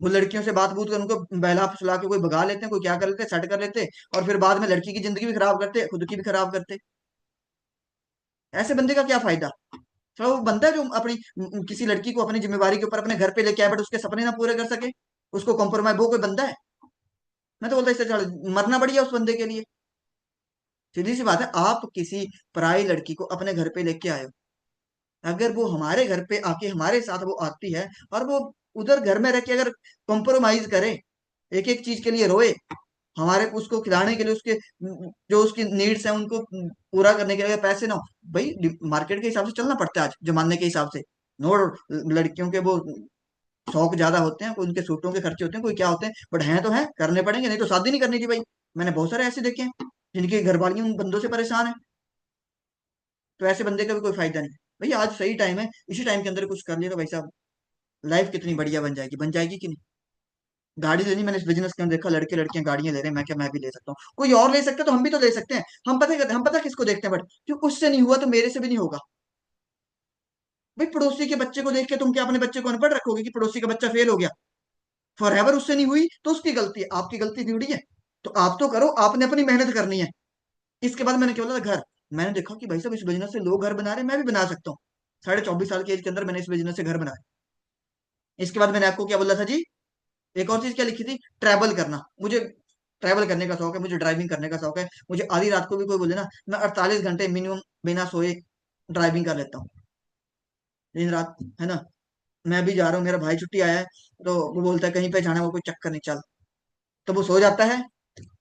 वो लड़कियों से बात बूत कर उनको बहला फुसला के कोई भगा लेते हैं, कोई क्या कर लेते हैं, सेट कर लेते हैं, और फिर बाद में लड़की की जिंदगी भी खराब करते हैं, खुद की भी खराब करते हैं। ऐसे बंदे का क्या फायदा। तो वो बंदा है जो अपनी किसी लड़की को अपनी जिम्मेवारी के ऊपर अपने घर पे लेके आए, बट उसके सपने ना पूरे कर सके, उसको कॉम्प्रोमाइज, वो कोई बंदा है। मैं तो बोलता इससे मरना बढ़िया उस बंदे के लिए। सीधी सी बात है, आप किसी पराई लड़की को अपने घर पे लेके आए हो, अगर वो हमारे घर पे आके हमारे साथ वो आती है, और वो उधर घर में रह के अगर कॉम्प्रोमाइज करे, एक एक चीज के लिए रोए, हमारे उसको खिलाने के लिए उसके जो उसकी नीड्स है उनको पूरा करने के लिए पैसे ना हो, भाई मार्केट के हिसाब से चलना पड़ता है आज जमाने के हिसाब से। नो, लड़कियों के वो शौक ज्यादा होते हैं, कोई उनके सूटों के खर्चे होते हैं, कोई क्या होते हैं, बट हैं तो हैं, करने पड़ेंगे, नहीं तो शादी नहीं करनी थी भाई। मैंने बहुत सारे ऐसे देखे हैं जिनकी घरवाली उन बंदों से परेशान है, तो ऐसे बंदे का भी कोई फायदा नहीं। भैया आज सही टाइम है, इसी टाइम के अंदर कुछ कर लिया तो भाई साहब लाइफ कितनी बढ़िया बन जाएगी कि नहीं। गाड़ी लेनी, मैंने इस बिजनेस के अंदर देखा लड़के लड़कियां गाड़ियां ले रहे हैं, मैं क्या मैं भी ले सकता हूँ, कोई और ले सकता है तो हम भी तो ले सकते हैं। हम पता किसको देखते हैं, बट क्यों उससे नहीं हुआ तो मेरे से भी नहीं होगा। भाई पड़ोसी के बच्चे को देख के तुम क्या अपने बच्चे को अनपढ़ रखोगे कि पड़ोसी का बच्चा फेल हो गया, फॉर एवर उससे नहीं हुई तो उसकी गलती है, आपकी गलती थोड़ी है। तो आप तो करो, आपने अपनी मेहनत करनी है। इसके बाद मैंने क्या बोला था, घर। मैंने देखा कि भाई साहब इस बिजनेस से लोग घर बना रहे हैं, मैं भी बना सकता हूँ। 24.5 साल की एज के अंदर मैंने इस बिजनेस से घर बनाया। इसके बाद मैंने आपको क्या बोला था जी, एक और चीज क्या लिखी थी, ट्रैवल करना। मुझे ट्रैवल करने का शौक है, मुझे ड्राइविंग करने का शौक है। मुझे आधी रात को भी कोई बोले ना, मैं 48 घंटे मिनिमम बिना सोए ड्राइविंग कर लेता हूँ, दिन रात, है ना। मैं भी जा रहा हूँ, मेरा भाई छुट्टी आया है, तो वो बोलता है कहीं पे जाना है, वो कोई चक्कर नहीं, चल। तो वो सो जाता है,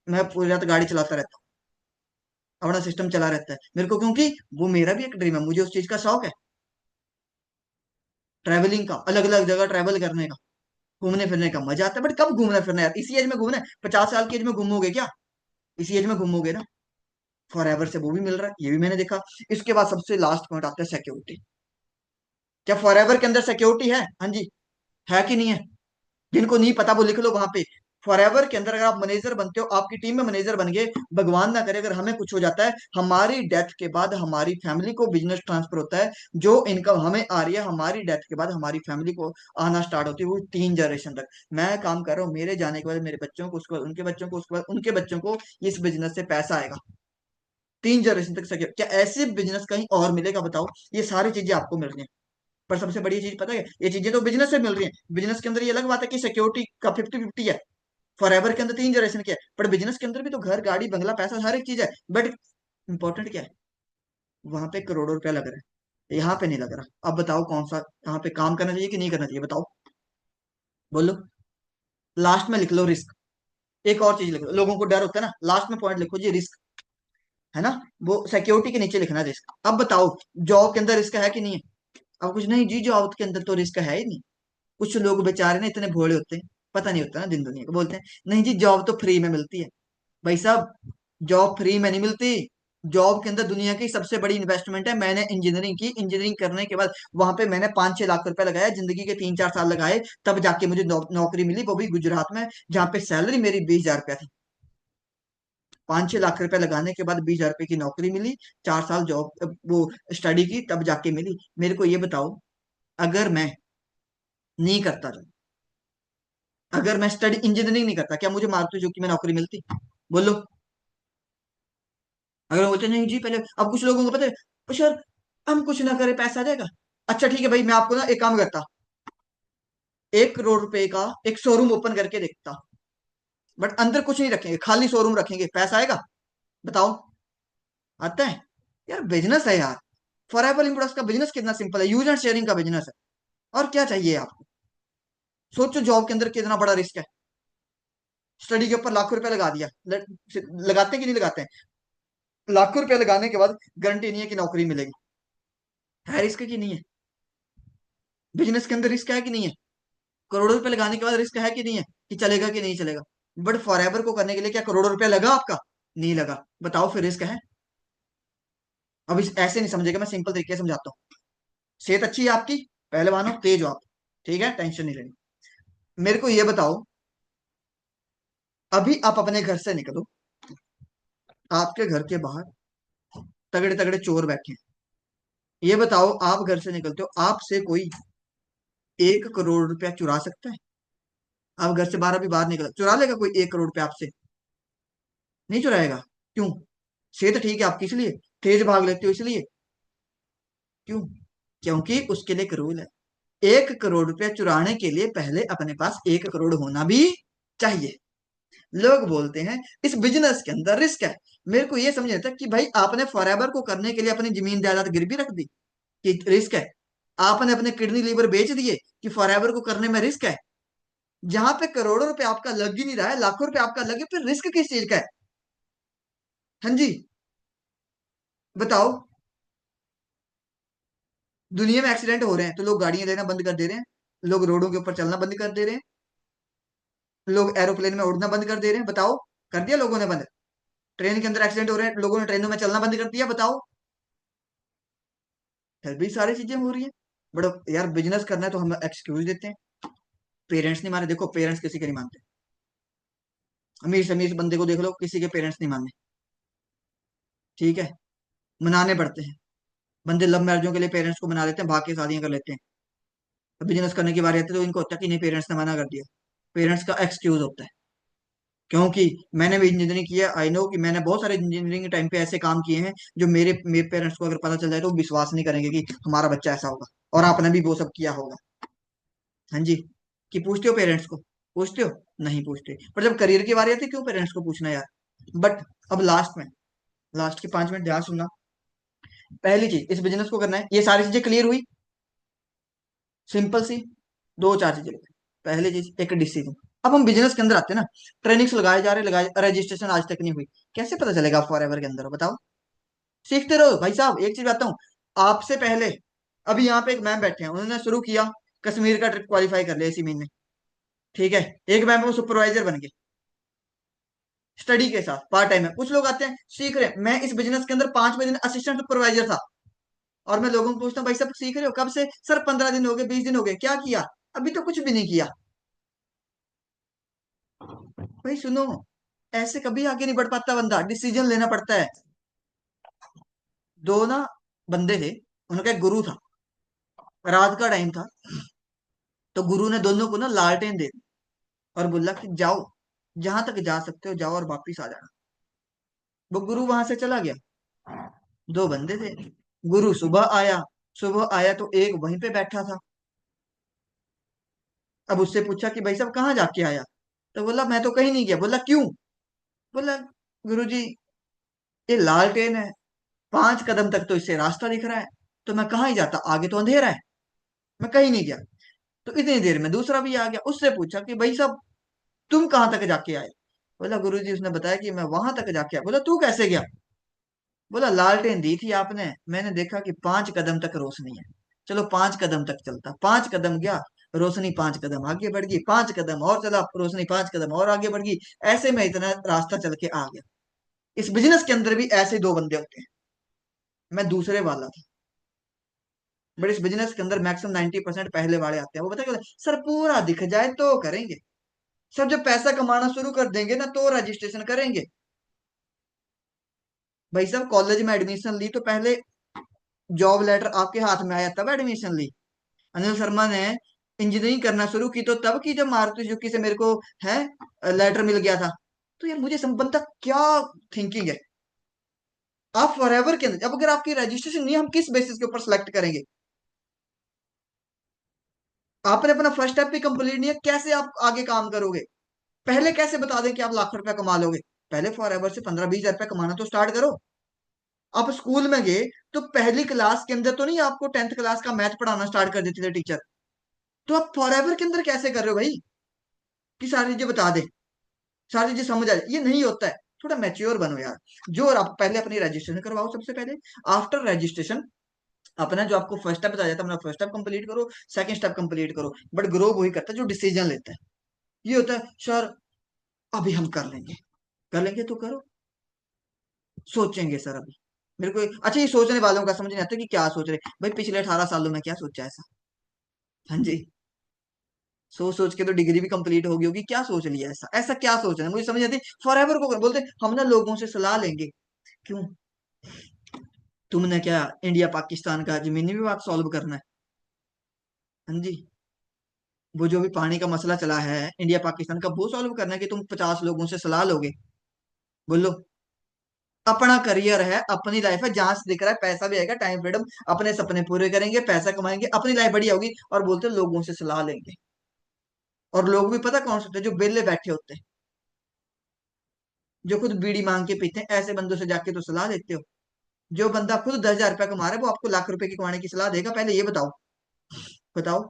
मैं पूरी रात गाड़ी चलाता रहता हूँ, अपना सिस्टम चला रहता है मेरे को, क्योंकि वो मेरा भी एक ड्रीम है, मुझे उस चीज का शौक है, ट्रैवलिंग का, अलग अलग जगह ट्रैवल करने का, घूमने फिरने का मजा आता है। बट कब घूमना फिरना यार, इसी एज में घूमना है? 50 साल की एज में घूमोगे क्या? इसी एज में घूमोगे ना। फॉर एवर से वो भी मिल रहा है, ये भी मैंने देखा। इसके बाद सबसे लास्ट पॉइंट आता है सिक्योरिटी। क्या फॉर एवर के अंदर सिक्योरिटी है? हाँ जी, है कि नहीं है? जिनको नहीं पता वो लिख लो वहां पे। फॉर एवर के अंदर अगर आप मैनेजर बनते हो, आपकी टीम में मैनेजर बन गए, भगवान ना करे अगर हमें कुछ हो जाता है, हमारी डेथ के बाद हमारी फैमिली को बिजनेस ट्रांसफर होता है। जो इनकम हमें आ रही है, हमारी डेथ के बाद हमारी फैमिली को आना स्टार्ट होती है, वो 3 जनरेशन तक। मैं काम कर रहा हूँ, मेरे जाने के बाद मेरे बच्चों को, उसके बाद उनके बच्चों को, उसके बाद उनके बच्चों को इस बिजनेस से पैसा आएगा। 3 जनरेशन तक सके, क्या ऐसे बिजनेस कहीं और मिलेगा बताओ? ये सारी चीजें आपको मिल रही हैं, पर सबसे बड़ी चीज पता है, ये चीजें तो बिजनेस से मिल रही हैं। बिजनेस के अंदर ये अलग बात है कि सिक्योरिटी का 50-50 है, फॉर एवर के अंदर 3 जनरेशन की है, पर बिजनेस के अंदर भी तो घर गाड़ी बंगला पैसा हर एक चीज है। बट इंपॉर्टेंट क्या है, वहां पे करोड़ों रुपया लग रहा है, यहाँ पे नहीं लग रहा। अब बताओ कौन सा, यहाँ पे काम करना चाहिए कि नहीं करना चाहिए, बताओ, बोलो। लास्ट में लिख लो रिस्क। एक और चीज लिख लो, लोगों को डर होता है ना, लास्ट में पॉइंट लिखो जी रिस्क, है ना। वो सिक्योरिटी के नीचे लिखना रिस्क। अब बताओ, जॉब के अंदर रिस्क है कि नहीं है? अब कुछ नहीं जी, जॉब के अंदर तो रिस्क है ही नहीं। कुछ लोग बेचारे ना इतने भोले होते हैं, पता नहीं होता ना दिन दुनिया को, बोलते हैं नहीं जी जॉब तो फ्री में मिलती है। भाई साहब, जॉब फ्री में नहीं मिलती। जॉब के अंदर दुनिया की सबसे बड़ी इन्वेस्टमेंट है। मैंने इंजीनियरिंग की, इंजीनियरिंग करने के बाद वहां पे मैंने 5-6 लाख रुपए लगाया, जिंदगी के 3-4 साल लगाए, तब जाके मुझे नौकरी मिली, वो भी गुजरात में, जहाँ पे सैलरी मेरी 20,000 रुपया थी। 5-6 लाख रुपए लगाने के बाद 20,000 रुपए की नौकरी मिली। 4 साल जॉब वो स्टडी की, तब जाके मिली। मेरे को ये बताओ, अगर मैं नहीं करता, अगर मैं स्टडी इंजीनियरिंग नहीं करता, क्या मुझे मारुति सुजुकी में नौकरी मिलती? बोलो। अगर वो बोलते नहीं जी पहले, अब कुछ लोगों को पता है, "ओ सर, हम कुछ ना करें पैसा आ जाएगा।" अच्छा ठीक है भाई, मैं आपको ना एक काम करता, 1 करोड़ रुपए का एक शोरूम ओपन करके देखता, बट अंदर कुछ नहीं रखेंगे, खाली शोरूम रखेंगे, पैसा आएगा? बताओ, आता है? यार बिजनेस है यार, फॉरएवर इम्प्रोडक्ट्स का बिजनेस कितना सिंपल है, यूज एंड शेयरिंग का बिजनेस है। और क्या चाहिए आपको? सोचो जॉब के अंदर कितना बड़ा रिस्क है। स्टडी के ऊपर लाखों रुपए लगा दिया, लगाते हैं कि नहीं लगाते हैं? लाखों रुपए लगाने के बाद गारंटी नहीं है कि नौकरी मिलेगी। है रिस्क की नहीं है? बिजनेस के अंदर रिस्क है कि नहीं है? करोड़ों रुपए लगाने के बाद रिस्क है कि नहीं है, कि चलेगा कि नहीं चलेगा? बट फॉरएवर को करने के लिए क्या करोड़ों रुपया लगा आपका? नहीं लगा। बताओ फिर रिस्क है? अब इस ऐसे नहीं समझेगा, मैं सिंपल तरीके से समझाता हूँ। सेहत अच्छी है आपकी, पहलवान हो, तेज हो आप, ठीक है, टेंशन नहीं लेनी। मेरे को ये बताओ, अभी आप अपने घर से निकलो, आपके घर के बाहर तगड़े तगड़े चोर बैठे हैं। ये बताओ, आप घर से निकलते हो, आपसे कोई 1 करोड़ रुपया चुरा सकता है? आप घर से बाहर अभी बाहर निकल, चुरा लेगा कोई 1 करोड़ रुपया आपसे? नहीं चुराएगा। क्यों? सेहत ठीक है आपकी इसलिए, तेज भाग लेते हो इसलिए। क्यों? क्योंकि उसके लिए एक रूल है, 1 करोड़ रुपया चुराने के लिए पहले अपने पास 1 करोड़ होना भी चाहिए। लोग बोलते हैं इस बिजनेस के अंदर रिस्क है। मेरे को ये समझ नहीं आता कि भाई आपने फॉरएवर को करने के लिए अपनी जमीन जायदाद गिरवी रख दी कि रिस्क है? आपने अपने किडनी लीवर बेच दिए कि फॉरएवर को करने में रिस्क है। जहां पे करोड़ों रुपए आपका लग ही नहीं रहा है, लाखों रुपए आपका लगे, फिर रिस्क किस चीज का है? हाँ जी, बताओ। दुनिया में एक्सीडेंट हो रहे हैं तो लोग गाड़ियां लेना बंद कर दे रहे हैं, लोग रोडों के ऊपर चलना बंद कर दे रहे हैं, लोग एरोप्लेन में उड़ना बंद कर दे रहे हैं। बताओ, कर दिया लोगों ने बंद? ट्रेन के अंदर एक्सीडेंट हो रहे हैं, लोगों ने ट्रेनों में चलना बंद कर दिया। बताओ, फिर भी सारी चीजें हो रही है। बट यार बिजनेस करना है तो हम एक्सक्यूज देते हैं। पेरेंट्स नहीं माने, देखो पेरेंट्स किसी के नहीं मानते। अमीर से अमीर बंदे को देख लो, किसी के पेरेंट्स नहीं मानने। ठीक है, मनाने पड़ते हैं। बंदे लव मैरिजों के लिए पेरेंट्स को मना लेते हैं, भाग के शादियां कर लेते हैं। बिजनेस करने की बारी आती है तो इनको होता है कि नहीं, पेरेंट्स ने मना कर दिया। पेरेंट्स का एक्सक्यूज होता है। क्योंकि मैंने भी इंजीनियरिंग किया, आई नो कि मैंने बहुत सारे इंजीनियरिंग के टाइम पे ऐसे काम किए हैं जो मेरे मेरे पेरेंट्स को अगर पता चल जाए तो वो विश्वास नहीं करेंगे कि हमारा बच्चा ऐसा होगा। और आपने भी वो सब किया होगा। हाँ जी। कि पूछते हो पेरेंट्स को? पूछते हो? नहीं पूछते। पर जब करियर की बारी आती है क्यों पेरेंट्स को पूछना यार। बट अब लास्ट में, लास्ट के 5 मिनट ध्यान सुनना। पहली चीज, इस बिजनेस को करना है, ये सारी चीजें क्लियर हुई? सिंपल सी, दो चार चीजें लिखो। पहली चीज, एक डिसीजन। अब हम बिजनेस के अंदर आते हैं ना। ट्रेनिंग्स लगाए जा रहे, लगाए, रजिस्ट्रेशन आज तक नहीं हुई। कैसे पता चलेगा आप फॉर एवर के अंदर हो? बताओ। सीखते रहो भाई साहब। एक चीज बताता हूँ आपसे पहले, अभी यहाँ पे एक मैम बैठे हैं, उन्होंने शुरू किया, कश्मीर का ट्रिप क्वालिफाई कर लिया इसी महीने। ठीक है, एक मैम वो सुपरवाइजर बन गए स्टडी के साथ पार्ट टाइम में। कुछ लोग आते हैं सीख रहे हैं। मैं इस बिजनेस के अंदर 5वें दिन असिस्टेंट सुपरवाइजर था। और मैं लोगों को पूछता हूँ भाई साहब सीख रहे हो कब से? सर 15 दिन हो गए, 20 दिन हो गए। क्या किया? अभी तो कुछ भी नहीं किया। भाई सुनो, ऐसे कभी आगे नहीं बढ़ पाता बंदा, डिसीजन लेना पड़ता है। दो ना बंदे थे, उनका एक गुरु था। रात का टाइम था, तो गुरु ने दोनों को ना लालटेन दे दी और बोला कि जाओ, जहां तक जा सकते हो जाओ और वापिस आ जाना। वो गुरु वहां से चला गया। दो बंदे थे। गुरु सुबह आया, सुबह आया तो एक वहीं पे बैठा था। अब उससे पूछा कि भाई साहब कहाँ जाके आया? तो बोला मैं तो कहीं नहीं गया। बोला क्यों? बोला गुरु जी, ये लालटेन है, 5 कदम तक तो इससे रास्ता दिख रहा है, तो मैं कहाँ ही जाता, आगे तो अंधेरा है, मैं कहीं नहीं गया। तो इतनी देर में दूसरा भी आ गया, उससे पूछा कि भाई साहब तुम कहाँ तक जाके आए? बोला गुरु जी, उसने बताया कि मैं वहां तक जाके आया। बोला तू कैसे गया? बोला लालटेन दी थी आपने, मैंने देखा कि 5 कदम तक रोशनी है, चलो 5 कदम तक चलता। 5 कदम गया, रोशनी 5 कदम आगे बढ़ गई, 5 कदम और चला, रोशनी 5 कदम और आगे बढ़ गई। ऐसे में इतना रास्ता चल के आ गया। इस बिजनेस के अंदर भी ऐसे दो बंदे होते हैं। मैं दूसरे वाला था। बट इस बिजनेस के अंदर मैक्सिमम 90% पहले वाले आते हैं। वो बताया सर पूरा दिख जाए तो करेंगे। सर जब पैसा कमाना शुरू कर देंगे ना तो रजिस्ट्रेशन करेंगे। भाई साहब कॉलेज में एडमिशन ली तो पहले जॉब लेटर आपके हाथ में आया तब एडमिशन ली। अनिल शर्मा ने इंजीनियरिंग करना शुरू की तो तब की, जब मारुति सुजुकी से मेरे को है लेटर मिल गया था। तो यार मुझे बनता क्या थिंकिंग है। आप फॉरएवर के अंदर, अब अगर आपकी रजिस्ट्रेशन नहीं है, हम किस बेसिस के ऊपर सेलेक्ट करेंगे? आपने अपना फर्स्ट स्टेप भी कंप्लीट नहीं है, कैसे आप आगे काम करोगे? पहले कैसे बता दें कि आप लाख रुपया कमा लोगे? पहले फॉरएवर से 15-20 हजार रुपया कमाना तो स्टार्ट करो। आप स्कूल में गए तो पहली क्लास के अंदर तो नहीं आपको 10th क्लास का मैथ पढ़ाना स्टार्ट कर देते थे टीचर। तो आप फॉरएवर के अंदर कैसे कर रहे हो भाई कि सारी चीजें बता दे, सारी चीजें समझ आ जाए? ये नहीं होता है। थोड़ा मैच्योर बनो यार। जो, और आप पहले अपनी रजिस्ट्रेशन करवाओ सबसे पहले। आफ्टर रजिस्ट्रेशन अपना जो आपको फर्स्ट स्टेप बताया जाता है, अपना फर्स्ट स्टेप कंप्लीट करो, सेकंड स्टेप कंप्लीट करो। बट ग्रो वही करता है जो डिसीजन लेता है। ये होता है सर अभी हम कर लेंगे तो करो। सोचेंगे सर अभी। मेरे को अच्छा, ये सोचने वालों का समझ नहीं आता कि क्या सोच रहे भाई, पिछले 18 सालों में क्या सोचा ऐसा? हाँ जी। सोच सोच के तो डिग्री भी कंप्लीट होगी होगी, क्या सोच लिया ऐसा? ऐसा क्या सोच रहे हैं? मुझे समझ नहीं आती। फॉर एवर को बोलते हम ना लोगों से सलाह लेंगे। क्यों? तुमने क्या इंडिया पाकिस्तान का जमीनी विवाद सॉल्व करना है? हाँ जी। वो जो भी पानी का मसला चला है इंडिया पाकिस्तान का, वो सॉल्व करना है कि तुम 50 लोगों से सलाह लोगे? बोलो। अपना करियर है, अपनी लाइफ है, जहां से दिख रहा है पैसा भी आएगा, टाइम फ्रीडम, अपने सपने पूरे करेंगे, पैसा कमाएंगे, अपनी लाइफ बढ़िया होगी। और बोलते हैं लोगों से सलाह लेंगे। और लोग भी पता कौन से होते हैं? जो बेले बैठे होते हैं, जो खुद बीड़ी मांग के पीते हैं। ऐसे बंदों से जाके तो सलाह लेते हो? जो बंदा खुद 10 हजार रुपया कमा रहा है वो आपको लाख रुपए की कमाने की सलाह देगा? पहले ये बताओ। बताओ,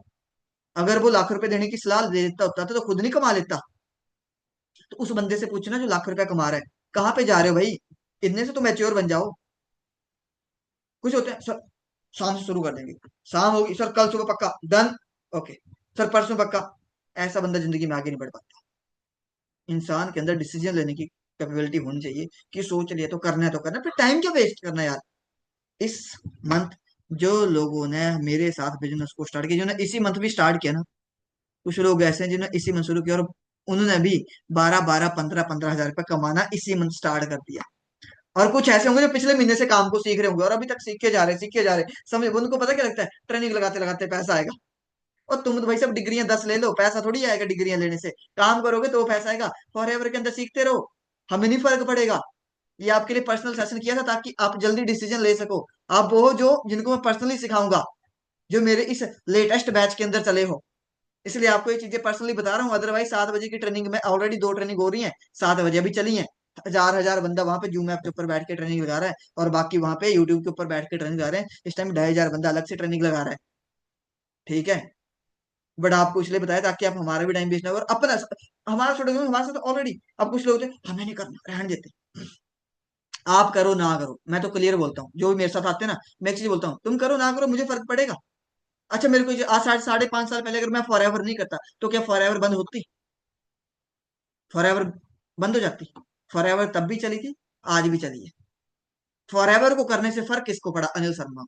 अगर वो लाख रुपए देने की सलाह दे देता होता तो खुद नहीं कमा लेता। तो उस बंदे से पूछना जो लाख रुपया कमा रहा है, कहाँ पे जा रहे हो भाई, इतने से तो मैच्योर बन जाओ। कुछ होते हैं सर, शाम से शुरू कर देंगे, शाम होगी सर, कल सुबह पक्का डन, ओके सर, परसों पक्का। ऐसा बंदा जिंदगी में आगे नहीं बढ़ पाता। इंसान के अंदर डिसीजन लेने की कैपेबिलिटी होनी चाहिए कि सोच लिया तो करना है तो करना है, फिर टाइम क्यों वेस्ट करना यार। इस मंथ जो लोगों ने मेरे साथ बिजनेस को स्टार्ट किया, जिन्होंने इसी मंथ भी स्टार्ट किया ना, कुछ लोग ऐसे हैं जिन्होंने इसी मंथ शुरू किया और उन्होंने भी 12-12, 15-15 हजार रुपये कमाना इसी मंथ स्टार्ट कर दिया। और कुछ ऐसे होंगे जो पिछले महीने से काम को सीख रहे होंगे और अभी तक सीखे जा रहे हैं, सीखे जा रहे हैं, समझ उनको पता क्या लगता है, ट्रेनिंग लगाते लगाते पैसा आएगा। और तुम तो भाई सब डिग्रियां 10 ले लो, पैसा थोड़ी आएगा डिग्रियां लेने से, काम करोगे तो वो पैसा आएगा। फॉर एवर के अंदर सीखते रहो, हमें नहीं फर्क पड़ेगा। ये आपके लिए पर्सनल सेशन किया था ताकि आप जल्दी डिसीजन ले सको। आप वो हो जो जिनको मैं पर्सनली सिखाऊंगा, जो मेरे इस लेटेस्ट बैच के अंदर चले हो, इसलिए आपको ये चीजें पर्सनली बता रहा हूँ। अदरवाइज 7 बजे की ट्रेनिंग में ऑलरेडी 2 ट्रेनिंग हो रही है, 7 बजे अभी चली है। हजार हजार बंदा वहां पे जूम ऐप के ऊपर बैठ के ट्रेनिंग लगा रहा है, और बाकी वहां पे यूट्यूब के ऊपर बैठ के ट्रेनिंग लगा रहे हैं। इस टाइम 2,500 बंदा अलग से ट्रेनिंग लगा रहा है, ठीक है। बट आपको इसलिए बताया ताकि आप हमारा भी टाइम वेस्ट ना हो और अपना, हमारा छोड़ोगे हमारे साथ ऑलरेडी। अब कुछ लोग होते हैं, हमें नहीं करना, रहने देते। आप करो ना करो, मैं तो क्लियर बोलता हूँ, जो भी मेरे साथ आते हैं ना, मैं एक चीज बोलता हूँ, तुम करो ना करो मुझे फर्क पड़ेगा। अच्छा मेरे को आज 5.5 साल पहले अगर मैं फॉर एवर नहीं करता तो क्या फॉर एवर बंद होती, फॉर एवर बंद हो जाती। फॉर एवर तब भी चली थी, आज भी चली है। फॉर एवर को करने से फर्क किसको पड़ा, अनिल शर्मा।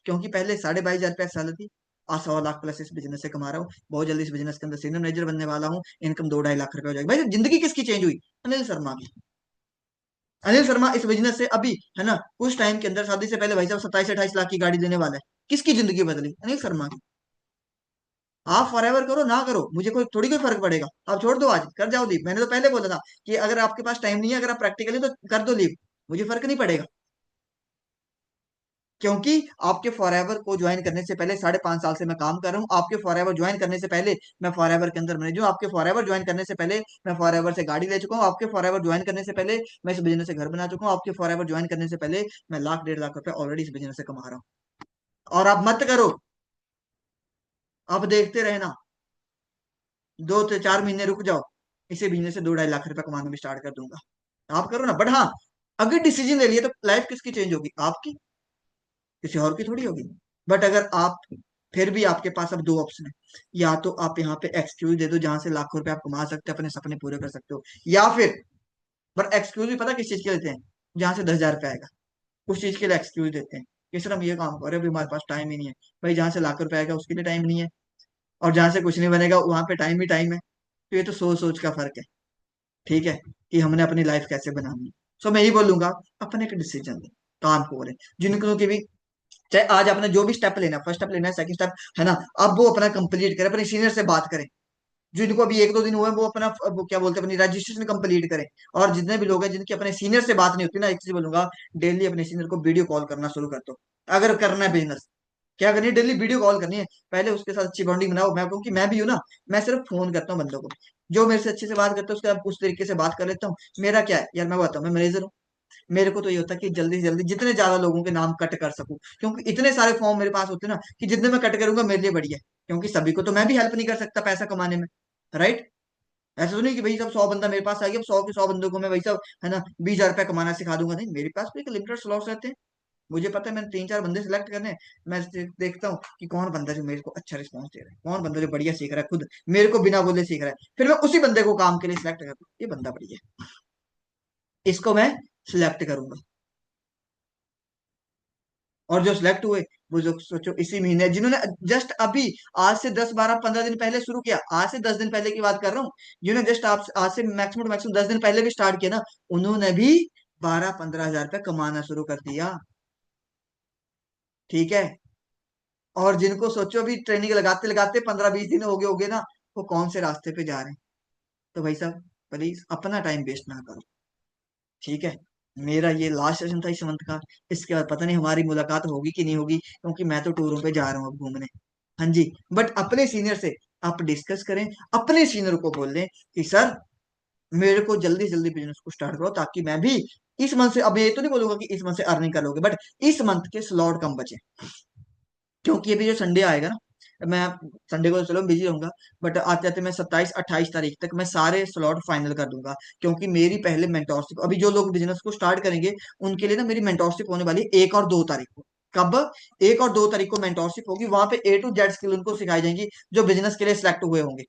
क्योंकि पहले 22,500 रुपया सैलरी थी, आज 1.25 लाख प्लस इस बिजनेस से कमा रहा हूँ। बहुत जल्दी इस बिजनेस के अंदर सीनियर मैनेजर बनने वाला हूँ, इनकम 2-2.5 लाख रुपया हो जाएगी। भाई जिंदगी किसकी चेंज हुई, अनिल शर्मा की। अनिल शर्मा इस बिजनेस से अभी, है ना, कुछ टाइम के अंदर शादी से पहले भाई साहब 27-28 लाख की गाड़ी लेने वाला है। किसकी जिंदगी बदली, अनिल शर्मा की। आप फॉर एवर करो ना करो मुझे कोई थोड़ी कोई फर्क पड़ेगा, आप छोड़ दो, आज कर जाओ लीव। मैंने तो पहले बोला था कि अगर आपके पास टाइम नहीं है, अगर आप प्रैक्टिकली तो कर दो लीव, मुझे फर्क नहीं पड़ेगा। क्योंकि आपके फॉर एवर को ज्वाइन करने से पहले 5.5 साल से मैं काम कर रहा हूँ। आपके फॉर एवर ज्वाइन करने से पहले मैं फॉर एवर के अंदर मैनेजर हूँ। आपके फॉर एवर ज्वाइन करने से पहले मैं फॉर एवर से गाड़ी ले चुका हूँ। आपके फॉर एवर ज्वाइन करने से पहले मैं इस बिजनेस से घर बना चुका हूँ। आपके फॉर एवर ज्वाइन करने से पहले मैं 1-1.5 लाख रुपए ऑलरेडी इस बिजनेस से कमा रहा हूँ। और आप मत करो, आप देखते रहना, 2 से 4 महीने रुक जाओ, इसी बिजनेस से 2-2.5 लाख रुपए कमाना भी स्टार्ट कर दूंगा। आप करो ना, बट हाँ, अगर डिसीजन ले लिए तो लाइफ किसकी चेंज होगी, आपकी, किसी और की थोड़ी होगी। बट अगर आप, फिर भी आपके पास अब 2 ऑप्शन है, या तो आप यहाँ पे एक्सक्यूज दे दो जहां से लाखों रुपए आप कमा सकते हो, अपने सपने पूरे कर सकते हो, या फिर, पर एक्सक्यूज भी पता किस चीज के लेते हैं, जहां से 10,000 रुपए आएगा उस चीज के लिए एक्सक्यूज देते हैं कि सर हम ये काम कर रहे हैं, अभी हमारे पास टाइम ही नहीं है। भाई जहां से लाख रुपए आएगा उसके लिए टाइम नहीं है, और जहां से कुछ नहीं बनेगा वहां पे टाइम ही टाइम है। तो ये तो सोच सोच का फर्क है, ठीक है, कि हमने अपनी लाइफ कैसे बनानी है। सो मैं यही बोलूंगा, अपने के डिसीजन ले, काम को बोले, जिनको की भी, चाहे आज आपने जो भी स्टेप लेना, फर्स्ट स्टेप लेना है, सेकंड स्टेप, है ना, अब वो अपना कंप्लीट करें, अपने सीनियर से बात करें। जिनको अभी 1-2 दिन हुए वो अपना वो क्या बोलते हैं, अपनी रजिस्ट्रेशन कंप्लीट करें। और जितने भी लोग हैं जिनके अपने सीनियर से बात नहीं होती ना, एक चीज बोलूंगा, डेली अपने सीनियर को वीडियो कॉल करना शुरू कर दो। अगर करना है बिजनेस, क्या करनी है, डेली वीडियो कॉल करनी है। पहले उसके साथ अच्छी बॉन्डिंग बनाओ। मैं क्योंकि मैं भी हूं ना, मैं सिर्फ फोन करता हूँ बंदों को, जो मेरे से अच्छे से बात करते हैं उसके बाद उस तरीके से बात कर लेता हूँ। मेरा क्या है यार, मैं बताता हूँ, मैं मैनेजर हूँ, मेरे को तो ये होता है कि जल्दी से जल्दी जितने ज्यादा लोगों के नाम कट कर सकूं, क्योंकि इतने सारे फॉर्म मेरे पास होते हैं ना कि जितने मैं कट करूंगा मेरे लिए बढ़िया है। क्योंकि सभी को तो मैं भी हेल्प नहीं कर सकता पैसा कमाने में, राइट। ऐसा तो नहीं कि भाई सब 100 बंदा मेरे पास आ गया, 100 के 100 बंदों को मैं भाई सब, है ना, 20,000 रुपया कमाना सिखा दूंगा, नहीं, मेरे पास भी एक लिमिटेड स्लॉट्स रहते हैं। मुझे पता है मैंने 3-4 बंदे सिलेक्ट करने हैं। मैं देखता हूँ कि कौन बंदा जो मेरे को अच्छा रिस्पॉन्स दे रहा है, कौन बंदा जो बढ़िया सीख रहा है, खुद मेरे को बिना बोले सीख रहा है, फिर मैं उसी बंदे को काम के लिए सिलेक्ट करता हूँ, ये बंदा बढ़िया है, इसको मैं सिलेक्ट करूंगा। और जो सिलेक्ट हुए, वो जो सोचो इसी महीने, जिन्होंने जस्ट अभी आज से 10-12-15 दिन पहले शुरू किया, आज से 10 दिन पहले की बात कर रहा हूँ, जिन्होंने जस्ट आप आज से मैक्सिमम मैक्सिमम 10 दिन पहले भी स्टार्ट किया ना, उन्होंने भी 12-15 हजार रुपये कमाना शुरू कर दिया, ठीक है। और जिनको सोचो अभी ट्रेनिंग लगाते लगाते 15-20 दिन हो गए ना, वो कौन से रास्ते पे जा रहे हैं। तो भाई साहब प्लीज अपना टाइम वेस्ट ना करो, ठीक है। मेरा ये लास्ट सेशन था इस मंथ का, इसके बाद पता नहीं हमारी मुलाकात होगी कि नहीं होगी, क्योंकि मैं तो टूरों पे जा रहा हूँ अब घूमने। हाँ जी, बट अपने सीनियर से आप डिस्कस करें, अपने सीनियर को बोल दें कि सर मेरे को जल्दी जल्दी बिजनेस को स्टार्ट करो, ताकि मैं भी इस मंथ से, अब ये तो नहीं बोलूंगा कि इस मंथ से अर्निंग कर लोगे, बट इस मंथ के स्लॉट कम बचे। क्योंकि अभी जो संडे आएगा ना, मैं संडे को तो चलो बिजी रहूंगा, बट आते आते मैं 27-28 तारीख तक मैं सारे स्लॉट फाइनल कर दूंगा, क्योंकि मेरी पहले मेंटोरशिप, अभी जो लोग बिजनेस को स्टार्ट करेंगे उनके लिए ना मेरी मेंटोरशिप होने वाली है 1 और 2 तारीख को। कब? 1 और 2 तारीख को मेंटोरशिप होगी, वहां पे A to Z स्किल उनको सिखाई जाएंगी जो बिजनेस के लिए सिलेक्ट हुए होंगे।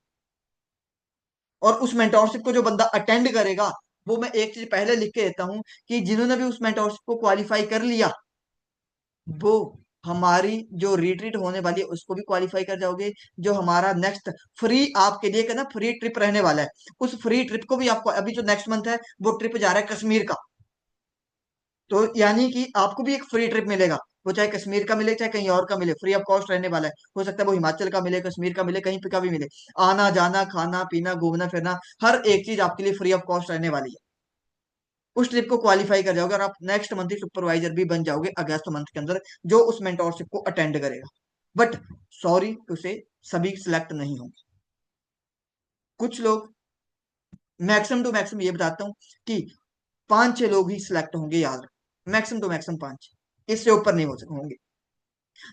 और उस मेंटोरशिप को जो बंदा अटेंड करेगा, वो मैं एक चीज पहले लिख के देता हूं कि जिन्होंने भी उस मेंटोरशिप को क्वालिफाई कर लिया, वो हमारी जो रिट्रीट होने वाली है उसको भी क्वालिफाई कर जाओगे। जो हमारा नेक्स्ट फ्री आपके लिए ना फ्री ट्रिप रहने वाला है, उस फ्री ट्रिप को भी आपको, अभी जो नेक्स्ट मंथ है वो ट्रिप जा रहा है कश्मीर का, तो यानी कि आपको भी एक फ्री ट्रिप मिलेगा। वो चाहे कश्मीर का मिले चाहे कहीं और का मिले, फ्री ऑफ कॉस्ट रहने वाला है। हो सकता है वो हिमाचल का मिले, कश्मीर का मिले, कहीं पे का भी मिले। आना जाना खाना पीना घूमना फिरना हर एक चीज आपके लिए फ्री ऑफ कॉस्ट रहने वाली है। उस ट्रिप को क्वालिफाई कर जाओगे और आप नेक्स्ट मंथ ही सुपरवाइजर भी बन जाओगे अगस्त मंथ के अंदर, जो उस मेंटोरशिप को अटेंड करेगा। बट सॉरी टू से, सभी सिलेक्ट नहीं होंगे। कुछ लोग, मैक्सिमम टू मैक्सिमम ये बताता हूँ कि 5-6 लोग ही सिलेक्ट होंगे, याद रखो, मैक्सिमम टू मैक्सिमम 5, इससे ऊपर नहीं होंगे।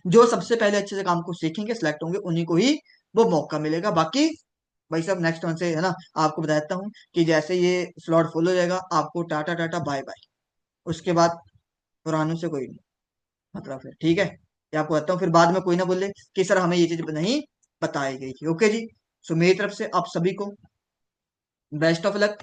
जो सबसे पहले अच्छे से काम को सीखेंगे, सिलेक्ट होंगे, उन्हीं को ही वो मौका मिलेगा। बाकी भाई साहब नेक्स्ट मंथ से है ना, आपको बताता हूँ कि जैसे ये स्लॉट फुल हो जाएगा, आपको टाटा टाटा बाय बाय। उसके बाद पुरानों से कोई नहीं, मतलब फिर ठीक है, ये आपको बताता हूँ, फिर बाद में कोई ना बोले कि सर हमें ये चीज नहीं बताई गई थी। ओके जी। सो मेरी तरफ से आप सभी को बेस्ट ऑफ लक।